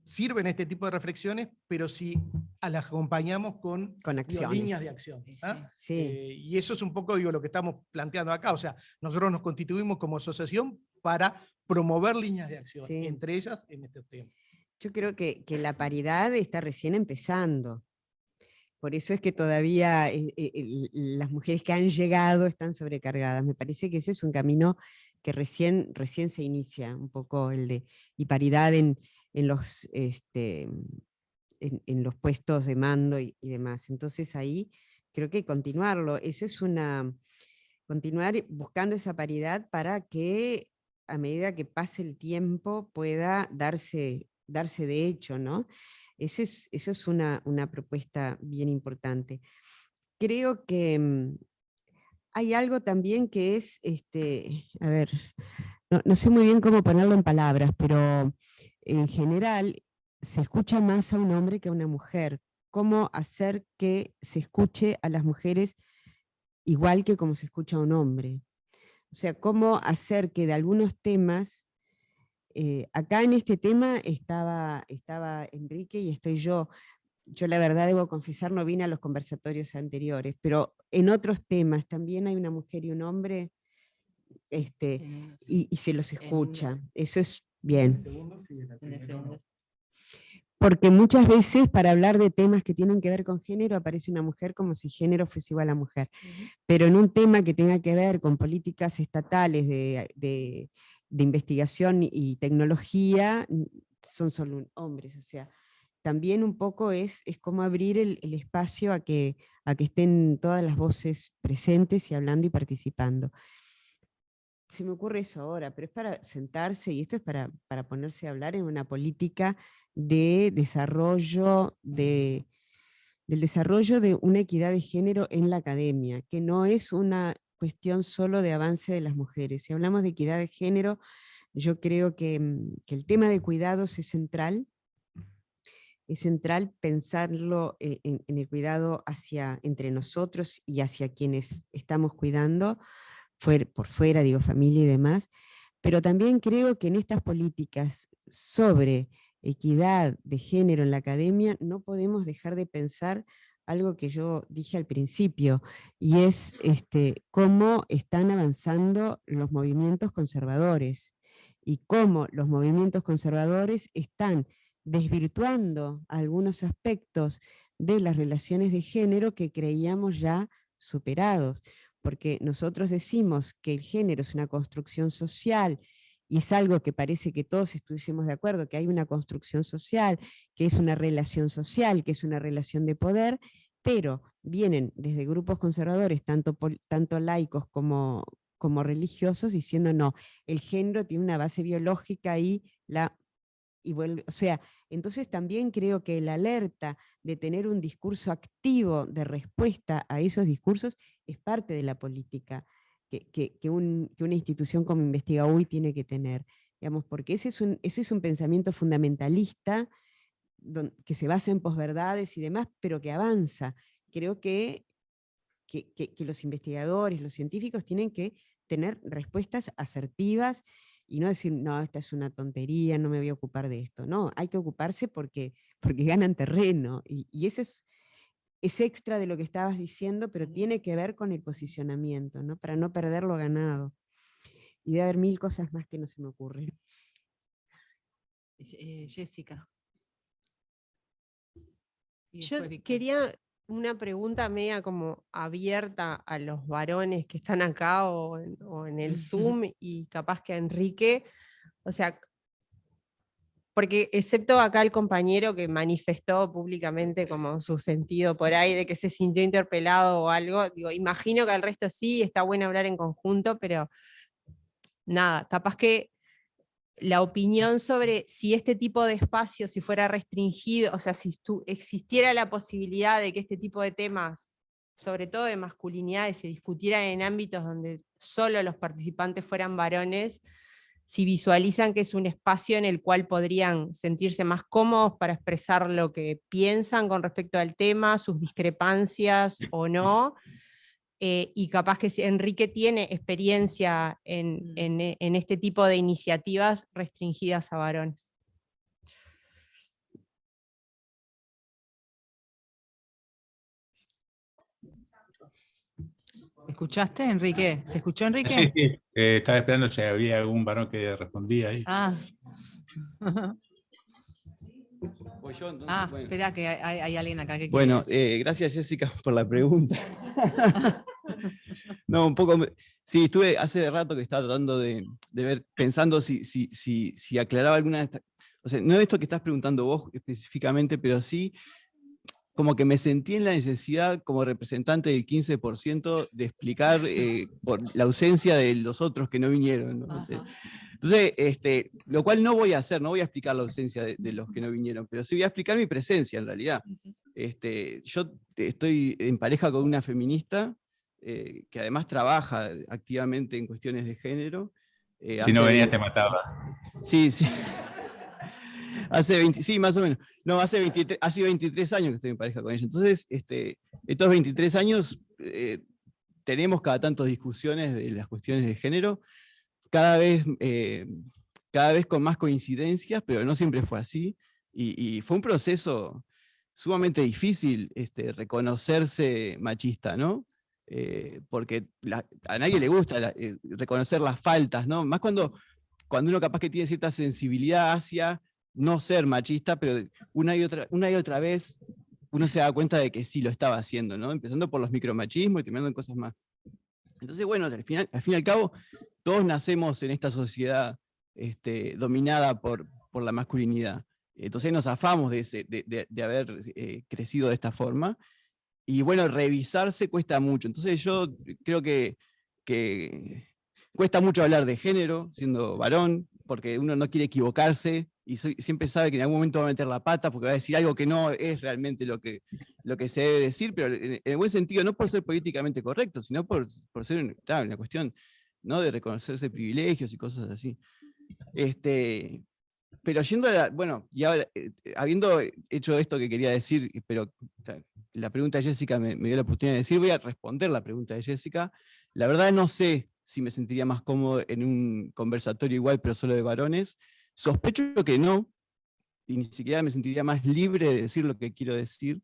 Speaker 2: sirven este tipo de reflexiones, pero si las acompañamos con
Speaker 7: acciones.
Speaker 2: Líneas de acción. ¿Ah?
Speaker 7: Sí.
Speaker 2: Y eso es un poco lo que estamos planteando acá. O sea, nosotros nos constituimos como asociación para promover líneas de acción,
Speaker 7: Sí.
Speaker 2: entre ellas en este tema.
Speaker 7: Yo creo que la paridad está recién empezando. Por eso es que todavía las mujeres que han llegado están sobrecargadas. Me parece que ese es un camino que recién se inicia, un poco el de y paridad en los puestos de mando y demás. Entonces ahí creo que continuarlo. Eso es continuar buscando esa paridad para que a medida que pase el tiempo pueda darse de hecho, ¿no? Eso es una propuesta bien importante. Creo que hay algo también que es, a ver, no sé muy bien cómo ponerlo en palabras, pero en general se escucha más a un hombre que a una mujer. ¿Cómo hacer que se escuche a las mujeres igual que como se escucha a un hombre? O sea, cómo hacer que de algunos temas, acá en este tema estaba Enrique y estoy yo. Yo la verdad debo confesar, no vine a los conversatorios anteriores, pero en otros temas también hay una mujer y un hombre, y se los escucha. Eso es bien. Porque muchas veces para hablar de temas que tienen que ver con género aparece una mujer como si género fuese igual a mujer. Pero en un tema que tenga que ver con políticas estatales de investigación y tecnología, son solo hombres. O sea, también un poco es como abrir el espacio a que estén todas las voces presentes y hablando y participando. Se me ocurre eso ahora, pero es para sentarse, y esto es para ponerse a hablar en una política de desarrollo, del desarrollo de una equidad de género en la academia, que no es una cuestión solo de avance de las mujeres. Si hablamos de equidad de género, yo creo que el tema de cuidados es central. Es central pensarlo en el cuidado entre nosotros y hacia quienes estamos cuidando, por fuera, digo, familia y demás, pero también creo que en estas políticas sobre equidad de género en la academia no podemos dejar de pensar algo que yo dije al principio, y es cómo están avanzando los movimientos conservadores, y cómo los movimientos conservadores están desvirtuando algunos aspectos de las relaciones de género que creíamos ya superados. Porque nosotros decimos que el género es una construcción social, y es algo que parece que todos estuviésemos de acuerdo, que hay una construcción social, que es una relación social, que es una relación de poder, pero vienen desde grupos conservadores, tanto laicos como religiosos, diciendo no, el género tiene una base biológica o sea, entonces también creo que la alerta de tener un discurso activo de respuesta a esos discursos es parte de la política que una institución como InvestigaUY tiene que tener, digamos, porque ese es un pensamiento fundamentalista que se basa en posverdades y demás, pero que avanza. Creo que los investigadores, los científicos tienen que tener respuestas asertivas y no decir, no, esta es una tontería, no me voy a ocupar de esto. No, hay que ocuparse porque ganan terreno, y eso es extra de lo que estabas diciendo, pero tiene que ver con el posicionamiento, ¿no? Para no perder lo ganado. Y debe haber mil cosas más que no se me ocurren.
Speaker 3: Jessica.
Speaker 8: Yo quería una pregunta media como abierta a los varones que están acá o en el Zoom, y capaz que a Enrique, o sea, porque excepto acá el compañero que manifestó públicamente como su sentido por ahí de que se sintió interpelado o algo, digo, imagino que al resto sí, está bueno hablar en conjunto, pero nada, capaz que la opinión sobre si este tipo de espacio, si fuera restringido, o sea, si existiera la posibilidad de que este tipo de temas, sobre todo de masculinidades, se discutieran en ámbitos donde solo los participantes fueran varones, si visualizan que es un espacio en el cual podrían sentirse más cómodos para expresar lo que piensan con respecto al tema, sus discrepancias o no. Y capaz que Enrique tiene experiencia en este tipo de iniciativas restringidas a varones.
Speaker 3: ¿Escuchaste, Enrique? ¿Se escuchó, Enrique?
Speaker 4: Sí, sí. Estaba esperando si había algún varón que respondía ahí.
Speaker 3: Ah.
Speaker 12: Voy yo, entonces,
Speaker 3: bueno. Espera que hay alguien acá que
Speaker 12: bueno,
Speaker 3: quiere
Speaker 12: gracias, Jessica, por la pregunta. No, un poco. Sí, estuve hace rato que estaba tratando de ver, pensando si aclaraba alguna de estas. O sea, no esto que estás preguntando vos específicamente, pero sí como que me sentí en la necesidad como representante del 15% de explicar por la ausencia de los otros que no vinieron, ¿no? Entonces Entonces, lo cual no voy a hacer, no voy a explicar la ausencia de los que no vinieron, pero sí voy a explicar mi presencia en realidad. Yo estoy en pareja con una feminista que además trabaja activamente en cuestiones de género.
Speaker 4: Si no venías te mataba.
Speaker 12: Sí, sí. Sí, más o menos. No, hace 23 años que estoy en pareja con ella. Entonces, estos 23 años tenemos cada tanto discusiones de las cuestiones de género, cada vez con más coincidencias, pero no siempre fue así. Y fue un proceso sumamente difícil reconocerse machista, ¿no? Porque a nadie le gusta reconocer las faltas, ¿no? Más cuando uno capaz que tiene cierta sensibilidad hacia no ser machista, pero una y otra vez uno se da cuenta de que sí lo estaba haciendo, ¿no? Empezando por los micromachismos y terminando en cosas más. Entonces, bueno, al fin y al cabo, todos nacemos en esta sociedad dominada por la masculinidad. Entonces nos zafamos de haber crecido de esta forma. Y bueno, revisarse cuesta mucho. Entonces yo creo que cuesta mucho hablar de género, siendo varón, porque uno no quiere equivocarse y siempre sabe que en algún momento va a meter la pata porque va a decir algo que no es realmente lo que se debe decir, pero en el buen sentido, no por ser políticamente correcto, sino por ser una cuestión, ¿no?, de reconocerse privilegios y cosas así. Pero yendo bueno, y ahora, habiendo hecho esto que quería decir, pero la pregunta de Jessica me dio la oportunidad de decir, voy a responder la pregunta de Jessica. La verdad no sé si me sentiría más cómodo en un conversatorio igual, pero solo de varones. Sospecho que no, y ni siquiera me sentiría más libre de decir lo que quiero decir.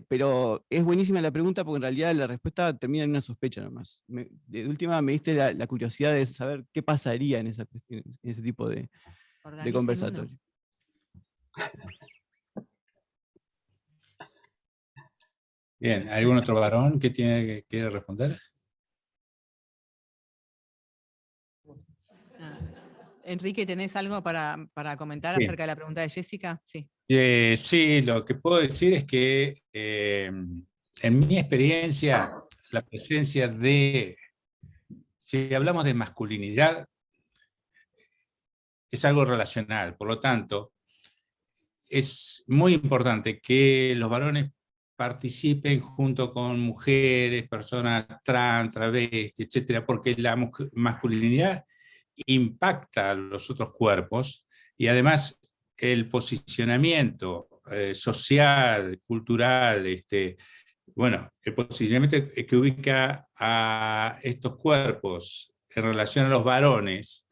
Speaker 12: Pero es buenísima la pregunta porque en realidad la respuesta termina en una sospecha nomás. De última me diste la curiosidad de saber qué pasaría en ese tipo de conversatorio.
Speaker 4: Bien, ¿algún otro varón que quiere responder?
Speaker 3: Enrique, ¿tenés algo para comentar
Speaker 4: Bien.
Speaker 3: acerca de la pregunta de Jessica? Sí.
Speaker 4: Sí, lo que puedo decir es que en mi experiencia, la presencia si hablamos de masculinidad, es algo relacional. Por lo tanto, es muy importante que los varones participen junto con mujeres, personas trans, travestis, etcétera, porque la masculinidad impacta a los otros cuerpos y además el posicionamiento social, cultural, bueno, el posicionamiento que ubica a estos cuerpos en relación a los varones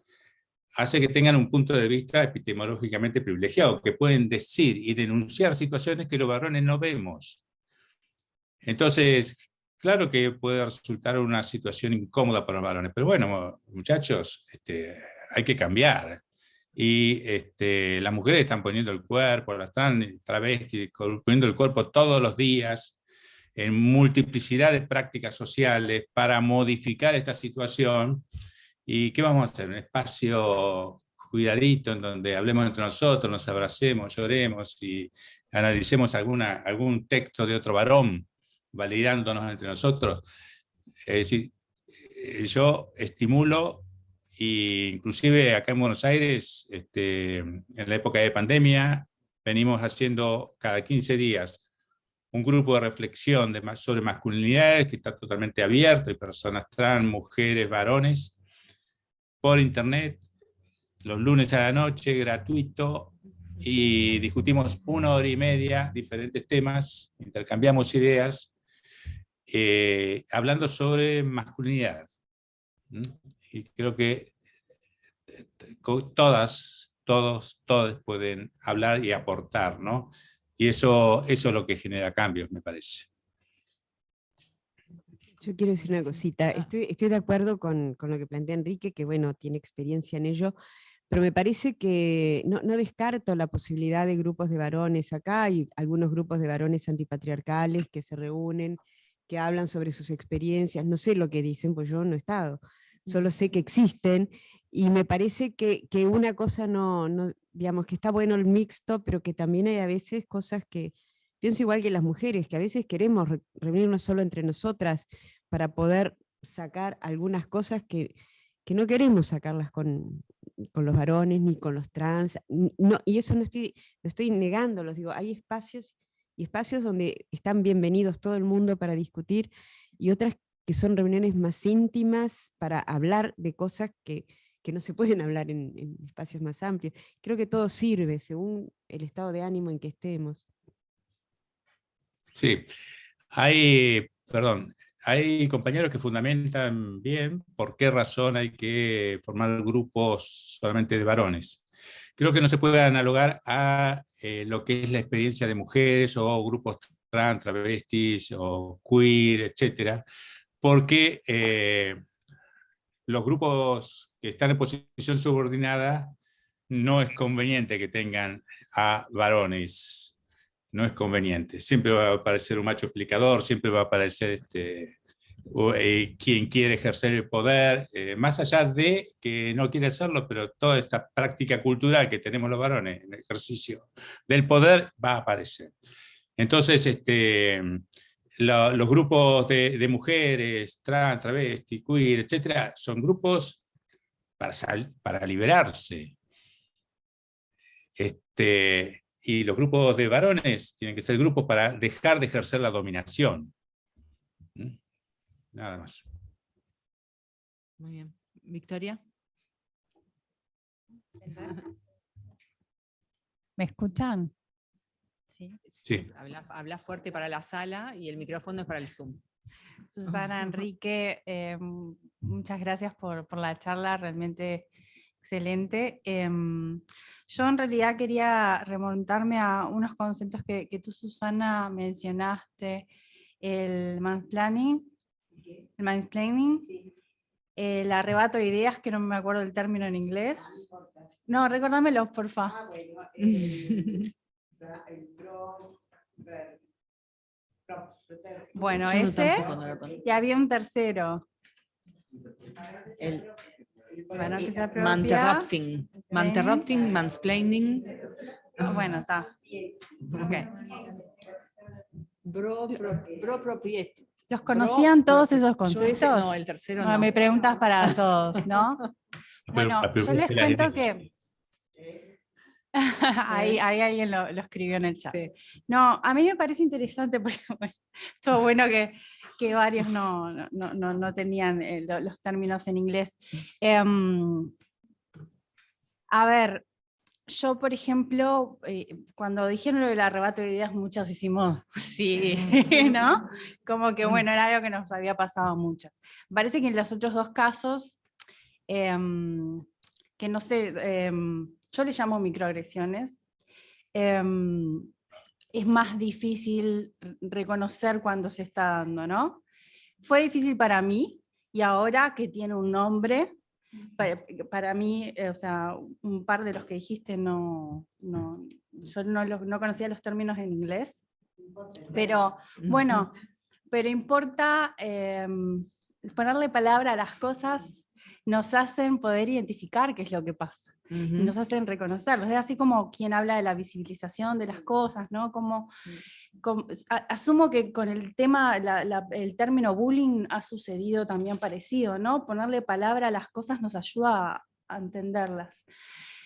Speaker 4: hace que tengan un punto de vista epistemológicamente privilegiado, que pueden decir y denunciar situaciones que los varones no vemos. Entonces, claro que puede resultar una situación incómoda para los varones, pero bueno, muchachos, hay que cambiar. Y las mujeres están poniendo el cuerpo, las travestis, poniendo el cuerpo todos los días, en multiplicidad de prácticas sociales para modificar esta situación. ¿Y qué vamos a hacer? Un espacio cuidadito en donde hablemos entre nosotros, nos abracemos, lloremos y analicemos algún texto de otro varón, validándonos entre nosotros. Es decir, yo estimulo, e inclusive acá en Buenos Aires, en la época de pandemia, venimos haciendo cada 15 días un grupo de reflexión sobre masculinidades que está totalmente abierto, hay personas trans, mujeres, varones, por internet, los lunes a la noche, gratuito, y discutimos 1 hora y media diferentes temas, intercambiamos ideas, hablando sobre masculinidad. Y creo que todos pueden hablar y aportar, ¿no? Y eso es lo que genera cambios, me parece.
Speaker 7: Yo quiero decir una cosita. Estoy de acuerdo con lo que plantea Enrique, que bueno, tiene experiencia en ello, pero me parece que no descarto la posibilidad de grupos de varones. Acá hay algunos grupos de varones antipatriarcales que se reúnen, que hablan sobre sus experiencias. No sé lo que dicen, pues yo no he estado. Solo sé que existen, y me parece que una cosa digamos, que está bueno el mixto, pero que también hay a veces cosas que, pienso igual que las mujeres, que a veces queremos reunirnos solo entre nosotras para poder sacar algunas cosas que no queremos sacarlas con los varones, ni con los trans, no, y eso no estoy negándolos, digo, hay espacios y espacios donde están bienvenidos todo el mundo para discutir, y otras que son reuniones más íntimas para hablar de cosas que no se pueden hablar en espacios más amplios. Creo que todo sirve según el estado de ánimo en que estemos.
Speaker 4: Sí, hay compañeros que fundamentan bien por qué razón hay que formar grupos solamente de varones. Creo que no se puede analogar a lo que es la experiencia de mujeres o grupos trans, travestis o queer, etcétera, porque los grupos que están en posición subordinada no es conveniente que tengan a varones, no es conveniente. Siempre va a aparecer un macho explicador, siempre va a aparecer quien quiere ejercer el poder, más allá de que no quiere hacerlo, pero toda esta práctica cultural que tenemos los varones en el ejercicio del poder va a aparecer. Entonces, los grupos de mujeres, trans, travesti, queer, etcétera, son grupos para liberarse. Y los grupos de varones tienen que ser grupos para dejar de ejercer la dominación. Nada más.
Speaker 3: Muy bien. Victoria.
Speaker 13: ¿Me escuchan?
Speaker 4: Sí.
Speaker 3: Habla fuerte para la sala y el micrófono es para el Zoom.
Speaker 13: Susana, Enrique, muchas gracias por la charla, realmente excelente. Yo en realidad quería remontarme a unos conceptos que tú, Susana, mencionaste, el mansplaining, el arrebato de ideas, que no me acuerdo el término en inglés. No, recordámelo, por favor. Bueno, ese, y había un tercero. Bueno, que se apropia.
Speaker 3: Manterrupting, mansplaining.
Speaker 13: Bueno, está. Okay.
Speaker 3: Proprieto.
Speaker 13: ¿Los conocían todos esos conceptos?
Speaker 3: No, el tercero no.
Speaker 13: Me preguntas para todos, ¿no? Bueno, yo les cuento que ahí alguien lo escribió en el chat. Sí. No, a mí me parece interesante porque bueno, estuvo bueno que varios no tenían los términos en inglés. A ver, yo por ejemplo, cuando dijeron lo del arrebato de ideas, muchos hicimos sí, ¿no? Como que bueno, era algo que nos había pasado mucho. Parece que en los otros dos casos, que no sé, yo les llamo microagresiones, es más difícil reconocer cuando se está dando, ¿no? Fue difícil para mí, y ahora que tiene un nombre, para mí, o sea, un par de los que dijiste yo no conocía los términos en inglés, pero bueno, pero importa ponerle palabra a las cosas, nos hacen poder identificar qué es lo que pasa. Y nos hacen reconocerlos. Es así como quien habla de la visibilización de las cosas, ¿no? Asumo que con el tema, el término bullying ha sucedido también parecido, ¿no? Ponerle palabra a las cosas nos ayuda a entenderlas.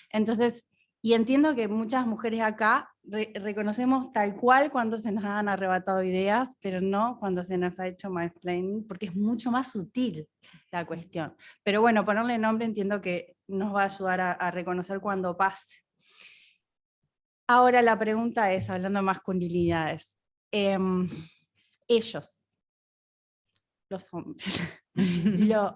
Speaker 13: Entonces, y entiendo que muchas mujeres acá reconocemos tal cual cuando se nos han arrebatado ideas, pero no cuando se nos ha hecho mansplaining, porque es mucho más sutil la cuestión. Pero bueno, ponerle nombre entiendo que nos va a ayudar a reconocer cuando pase. Ahora la pregunta es, hablando de masculinidades, ellos, los hombres,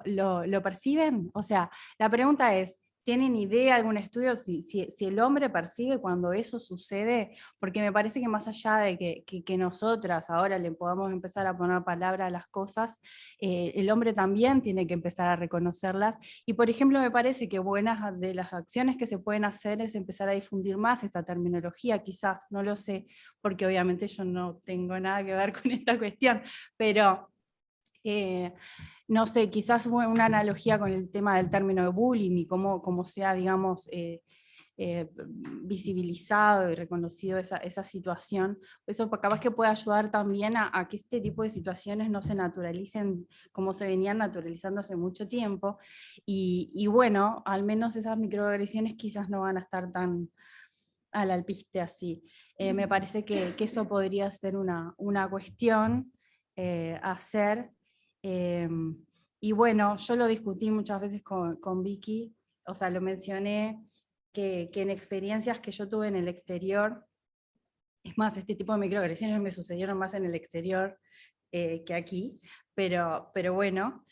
Speaker 13: ¿lo perciben? O sea, la pregunta es, ¿tienen idea, algún estudio, si el hombre percibe cuando eso sucede? Porque me parece que más allá de que nosotras ahora le podamos empezar a poner palabra a las cosas, el hombre también tiene que empezar a reconocerlas. Y por ejemplo, me parece que buenas de las acciones que se pueden hacer es empezar a difundir más esta terminología, quizás, no lo sé, porque obviamente yo no tengo nada que ver con esta cuestión, pero no sé, quizás una analogía con el tema del término de bullying y cómo sea, digamos, visibilizado y reconocido esa situación. Eso capaz que puede ayudar también a que este tipo de situaciones no se naturalicen como se venían naturalizando hace mucho tiempo, y bueno, al menos esas microagresiones quizás no van a estar tan al alpiste así. Me parece que eso podría ser una cuestión a hacer. Y bueno, yo lo discutí muchas veces con Vicky, o sea, lo mencioné, que en experiencias que yo tuve en el exterior, es más, este tipo de microagresiones me sucedieron más en el exterior que aquí, pero bueno,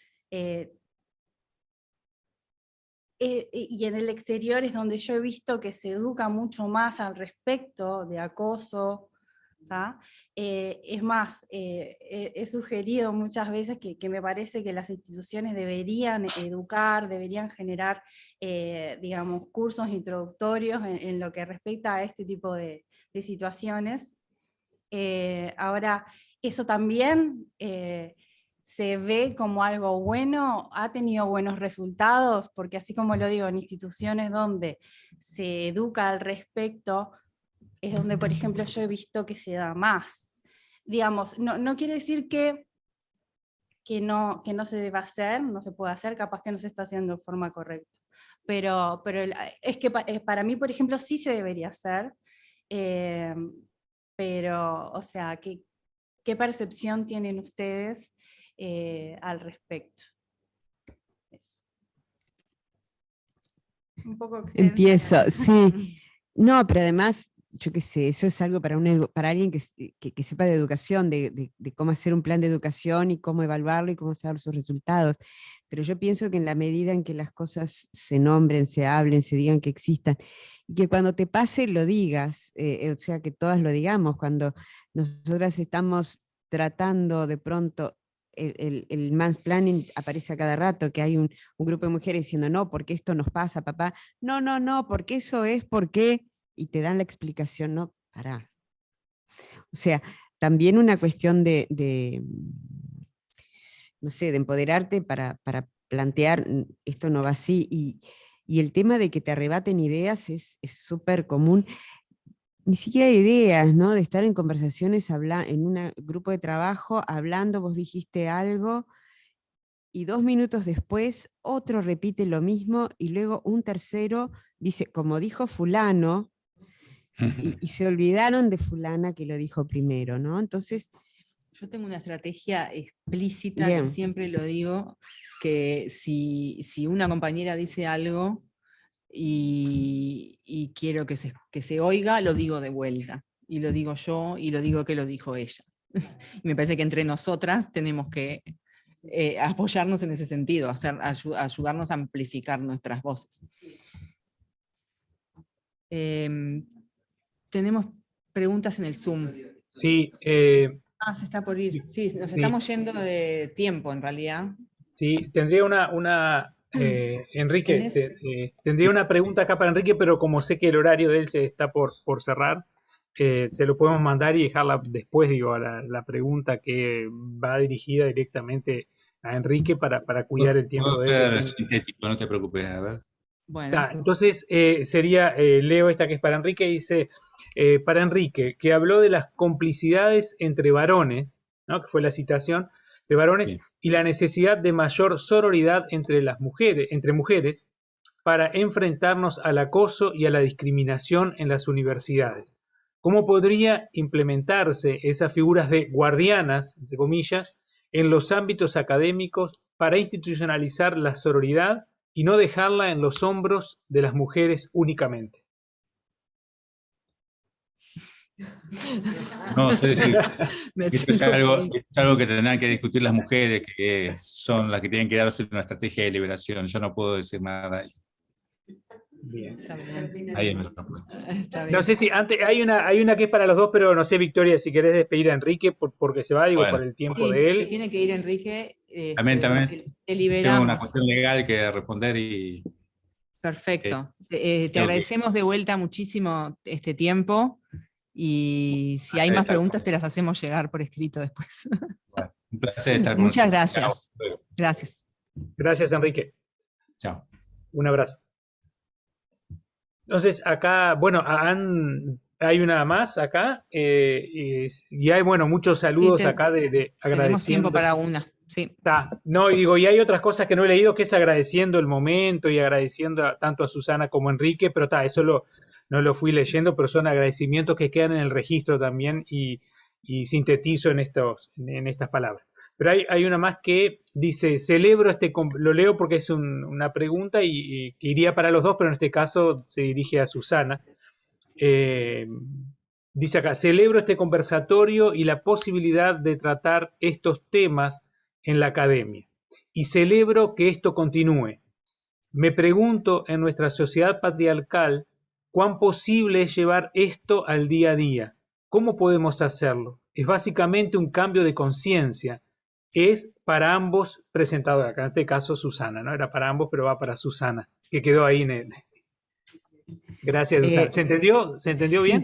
Speaker 13: y en el exterior es donde yo he visto que se educa mucho más al respecto de acoso. Es más, he sugerido muchas veces que me parece que las instituciones deberían educar, deberían generar, digamos, cursos introductorios en lo que respecta a este tipo de situaciones. Ahora, eso también se ve como algo bueno, ha tenido buenos resultados, porque así como lo digo, en instituciones donde se educa al respecto, es donde, por ejemplo, yo he visto que se da más. Digamos, no quiere decir que no se deba hacer, no se puede hacer, capaz que no se está haciendo de forma correcta. Pero es que para mí, por ejemplo, sí se debería hacer, pero, o sea, ¿qué percepción tienen ustedes al respecto? Eso. Un poco extensa.
Speaker 7: Empiezo, sí. No, pero además, yo qué sé, eso es algo para alguien que sepa de educación, de cómo hacer un plan de educación y cómo evaluarlo y cómo saber sus resultados. Pero yo pienso que en la medida en que las cosas se nombren, se hablen, se digan que existan, y que cuando te pase lo digas, o sea, que todas lo digamos, cuando nosotras estamos tratando de pronto, el mansplaining aparece a cada rato, que hay un grupo de mujeres diciendo, no, porque esto nos pasa, papá, no, porque eso es, porque, y te dan la explicación, no, pará. O sea, también una cuestión no sé, de empoderarte para plantear, esto no va así, y el tema de que te arrebaten ideas es súper común. Ni siquiera ideas, ¿no? De estar en conversaciones, en un grupo de trabajo, hablando, vos dijiste algo, y 2 minutos después otro repite lo mismo, y luego un tercero dice, como dijo fulano, y se olvidaron de fulana que lo dijo primero, ¿no? Entonces...
Speaker 3: Yo tengo una estrategia explícita,
Speaker 7: Bien.
Speaker 3: que siempre lo digo, que si una compañera dice algo y quiero que se oiga, lo digo de vuelta. Y lo digo yo, y lo digo que lo dijo ella. Y me parece que entre nosotras tenemos que apoyarnos en ese sentido, ayudarnos a amplificar nuestras voces. Tenemos preguntas en el Zoom.
Speaker 5: Sí.
Speaker 3: Se está por ir. Sí, nos estamos yendo de tiempo, en realidad.
Speaker 5: Sí, tendría Enrique, tendría una pregunta acá para Enrique, pero como sé que el horario de él se está por cerrar, se lo podemos mandar y dejarla después, digo, a la pregunta que va dirigida directamente a Enrique para cuidar el tiempo de él.
Speaker 4: Sintético, no te preocupes, a ver.
Speaker 3: Bueno.
Speaker 5: Entonces sería, leo esta que es para Enrique, y dice, para Enrique, que habló de las complicidades entre varones, ¿no? Que fue la citación, de varones, sí, y la necesidad de mayor sororidad entre mujeres para enfrentarnos al acoso y a la discriminación en las universidades. ¿Cómo podría implementarse esas figuras de guardianas, entre comillas, en los ámbitos académicos para institucionalizar la sororidad y no dejarla en los hombros de las mujeres únicamente?
Speaker 4: No, es decir, esto es algo que tendrán que discutir las mujeres, que son las que tienen que darse una estrategia de liberación. Yo no puedo decir nada ahí.
Speaker 5: Bien.
Speaker 4: Ahí me
Speaker 5: no sé si antes hay una que es para los dos, pero no sé, Victoria, si querés despedir a Enrique porque se va, digo, por el tiempo de él.
Speaker 3: Se tiene que ir Enrique.
Speaker 4: También
Speaker 3: te liberamos.
Speaker 4: tengo una cuestión legal que responder y...
Speaker 3: Perfecto. Te agradecemos de vuelta muchísimo este tiempo, y si hay más preguntas te las hacemos llegar por escrito después.
Speaker 4: Bueno, un placer estar con
Speaker 3: Muchas
Speaker 4: ustedes.
Speaker 3: gracias.
Speaker 4: Chao.
Speaker 3: Gracias.
Speaker 5: Gracias, Enrique.
Speaker 4: Chao.
Speaker 5: Un abrazo. Entonces, acá, bueno, hay una más acá, y hay, bueno, muchos saludos acá de
Speaker 3: Tenemos
Speaker 5: agradeciendo.
Speaker 3: tiempo para una, sí.
Speaker 5: No, y digo, y hay otras cosas que no he leído, que es agradeciendo el momento y agradeciendo tanto a Susana como a Enrique, pero eso no lo fui leyendo, pero son agradecimientos que quedan en el registro también y sintetizo en estas palabras. Pero hay una más que dice, celebro lo leo porque es una pregunta y que iría para los dos, pero en este caso se dirige a Susana. Dice acá, celebro este conversatorio y la posibilidad de tratar estos temas en la academia. Y celebro que esto continúe. Me pregunto en nuestra sociedad patriarcal cuán posible es llevar esto al día a día. ¿Cómo podemos hacerlo? Es básicamente un cambio de conciencia. Es para ambos presentado acá, en este caso Susana, ¿no? Era para ambos, pero va para Susana, que quedó ahí en el... Gracias, Susana. ¿Se entendió? ¿Se entendió bien?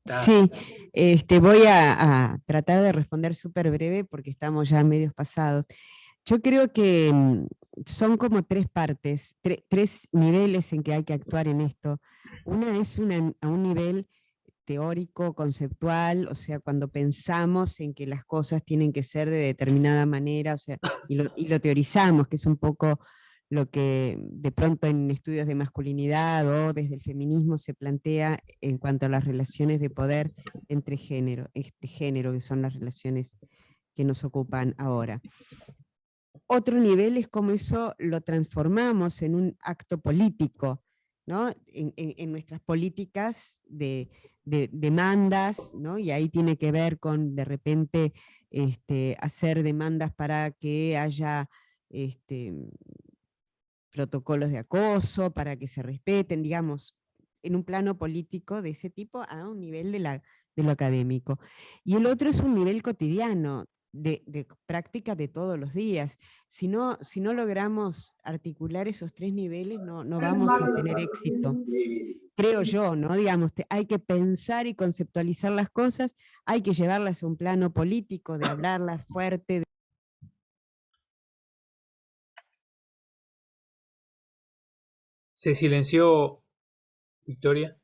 Speaker 7: Sí, voy a tratar de responder súper breve porque estamos ya medios pasados. Yo creo que son como tres partes, tres niveles en que hay que actuar en esto. Una es a un nivel teórico, conceptual, o sea, cuando pensamos en que las cosas tienen que ser de determinada manera, o sea, y lo teorizamos, que es un poco lo que de pronto en estudios de masculinidad o desde el feminismo se plantea en cuanto a las relaciones de poder entre género, que son las relaciones que nos ocupan ahora. Otro nivel es cómo eso lo transformamos en un acto político, ¿no? En nuestras políticas de demandas, ¿no? Y ahí tiene que ver con, de repente, hacer demandas para que haya protocolos de acoso, para que se respeten, digamos, en un plano político de ese tipo a un nivel de lo académico. Y el otro es un nivel cotidiano, de práctica de todos los días. Si no logramos articular esos tres niveles, no vamos a tener éxito. Creo yo, ¿no? Digamos, hay que pensar y conceptualizar las cosas, hay que llevarlas a un plano político, de hablarlas fuerte.
Speaker 5: ¿Se silenció Victoria?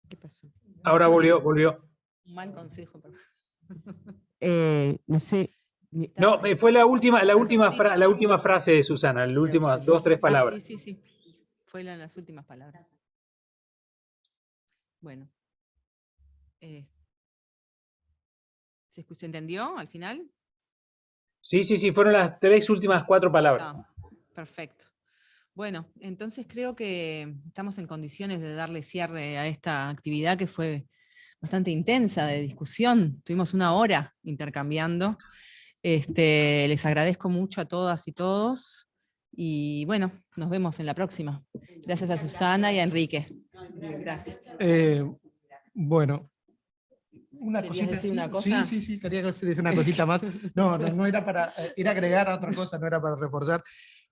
Speaker 7: ¿Qué pasó?
Speaker 5: Ahora volvió.
Speaker 3: Un mal consejo.
Speaker 7: No sé.
Speaker 5: No, fue la última frase de Susana, las últimas 2 o 3 palabras.
Speaker 3: Sí. Fue las últimas palabras. Bueno. ¿Se entendió al final?
Speaker 5: Sí, fueron las 3 últimas 4 palabras.
Speaker 3: Perfecto. Bueno, entonces creo que estamos en condiciones de darle cierre a esta actividad que fue bastante intensa de discusión. Tuvimos 1 hora intercambiando. Les agradezco mucho a todas y todos. Y bueno, nos vemos en la próxima. Gracias a Susana y a Enrique. Gracias.
Speaker 2: Bueno. Una cosita.
Speaker 3: Decir una cosa?
Speaker 2: Sí, quería decir una cosita más. No era para ir a agregar a otra cosa, no era para reforzar.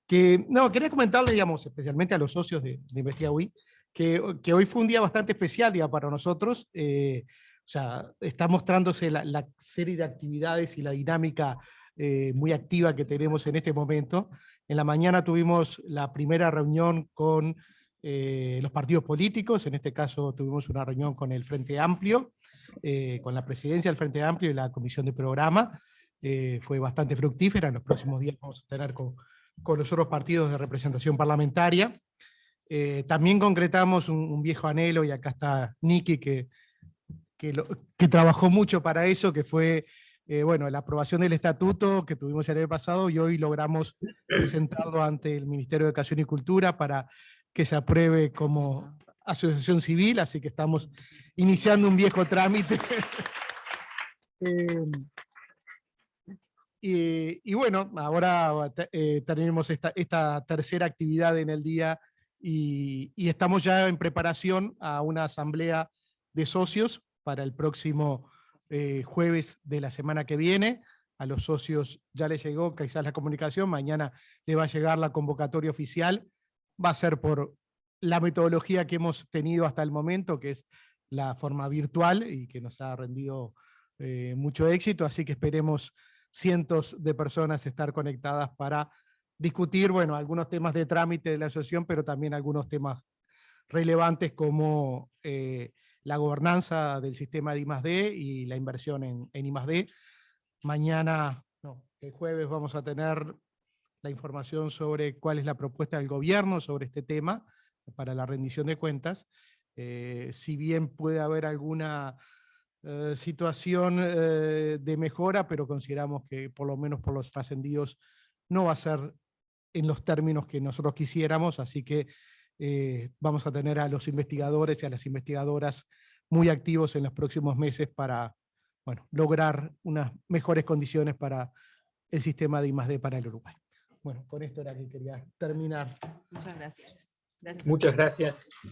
Speaker 2: Quería comentarle, digamos, especialmente a los socios de InvestigaWi, que hoy fue un día bastante especial para nosotros. O sea, está mostrándose la serie de actividades y la dinámica muy activa que tenemos en este momento. En la mañana tuvimos la primera reunión con los partidos políticos, en este caso tuvimos una reunión con el Frente Amplio, con la presidencia del Frente Amplio y la comisión de programa. Fue bastante fructífera. En los próximos días vamos a tener con los otros partidos de representación parlamentaria. También concretamos un viejo anhelo, y acá está Niki, que trabajó mucho para eso, que fue la aprobación del estatuto que tuvimos el año pasado, y hoy logramos presentarlo ante el Ministerio de Educación y Cultura para que se apruebe como asociación civil, así que estamos iniciando un viejo trámite. Y bueno, ahora tenemos esta tercera actividad en el día y estamos ya en preparación a una asamblea de socios para el próximo jueves de la semana que viene. A los socios ya les llegó quizás la comunicación, mañana le va a llegar la convocatoria oficial. Va a ser por la metodología que hemos tenido hasta el momento, que es la forma virtual y que nos ha rendido mucho éxito, así que esperemos cientos de personas estar conectadas para discutir, bueno, algunos temas de trámite de la asociación, pero también algunos temas relevantes como la gobernanza del sistema de I+D y la inversión en I+D. Mañana, no, el jueves vamos a tener la información sobre cuál es la propuesta del gobierno sobre este tema para la rendición de cuentas. Si bien puede haber alguna situación de mejora, pero consideramos que por lo menos por los trascendidos no va a ser en los términos que nosotros quisiéramos, así que vamos a tener a los investigadores y a las investigadoras muy activos en los próximos meses para, bueno, lograr unas mejores condiciones para el sistema de I+D para el Uruguay. Bueno, con esto era que quería terminar.
Speaker 3: Muchas gracias.
Speaker 5: Muchas gracias.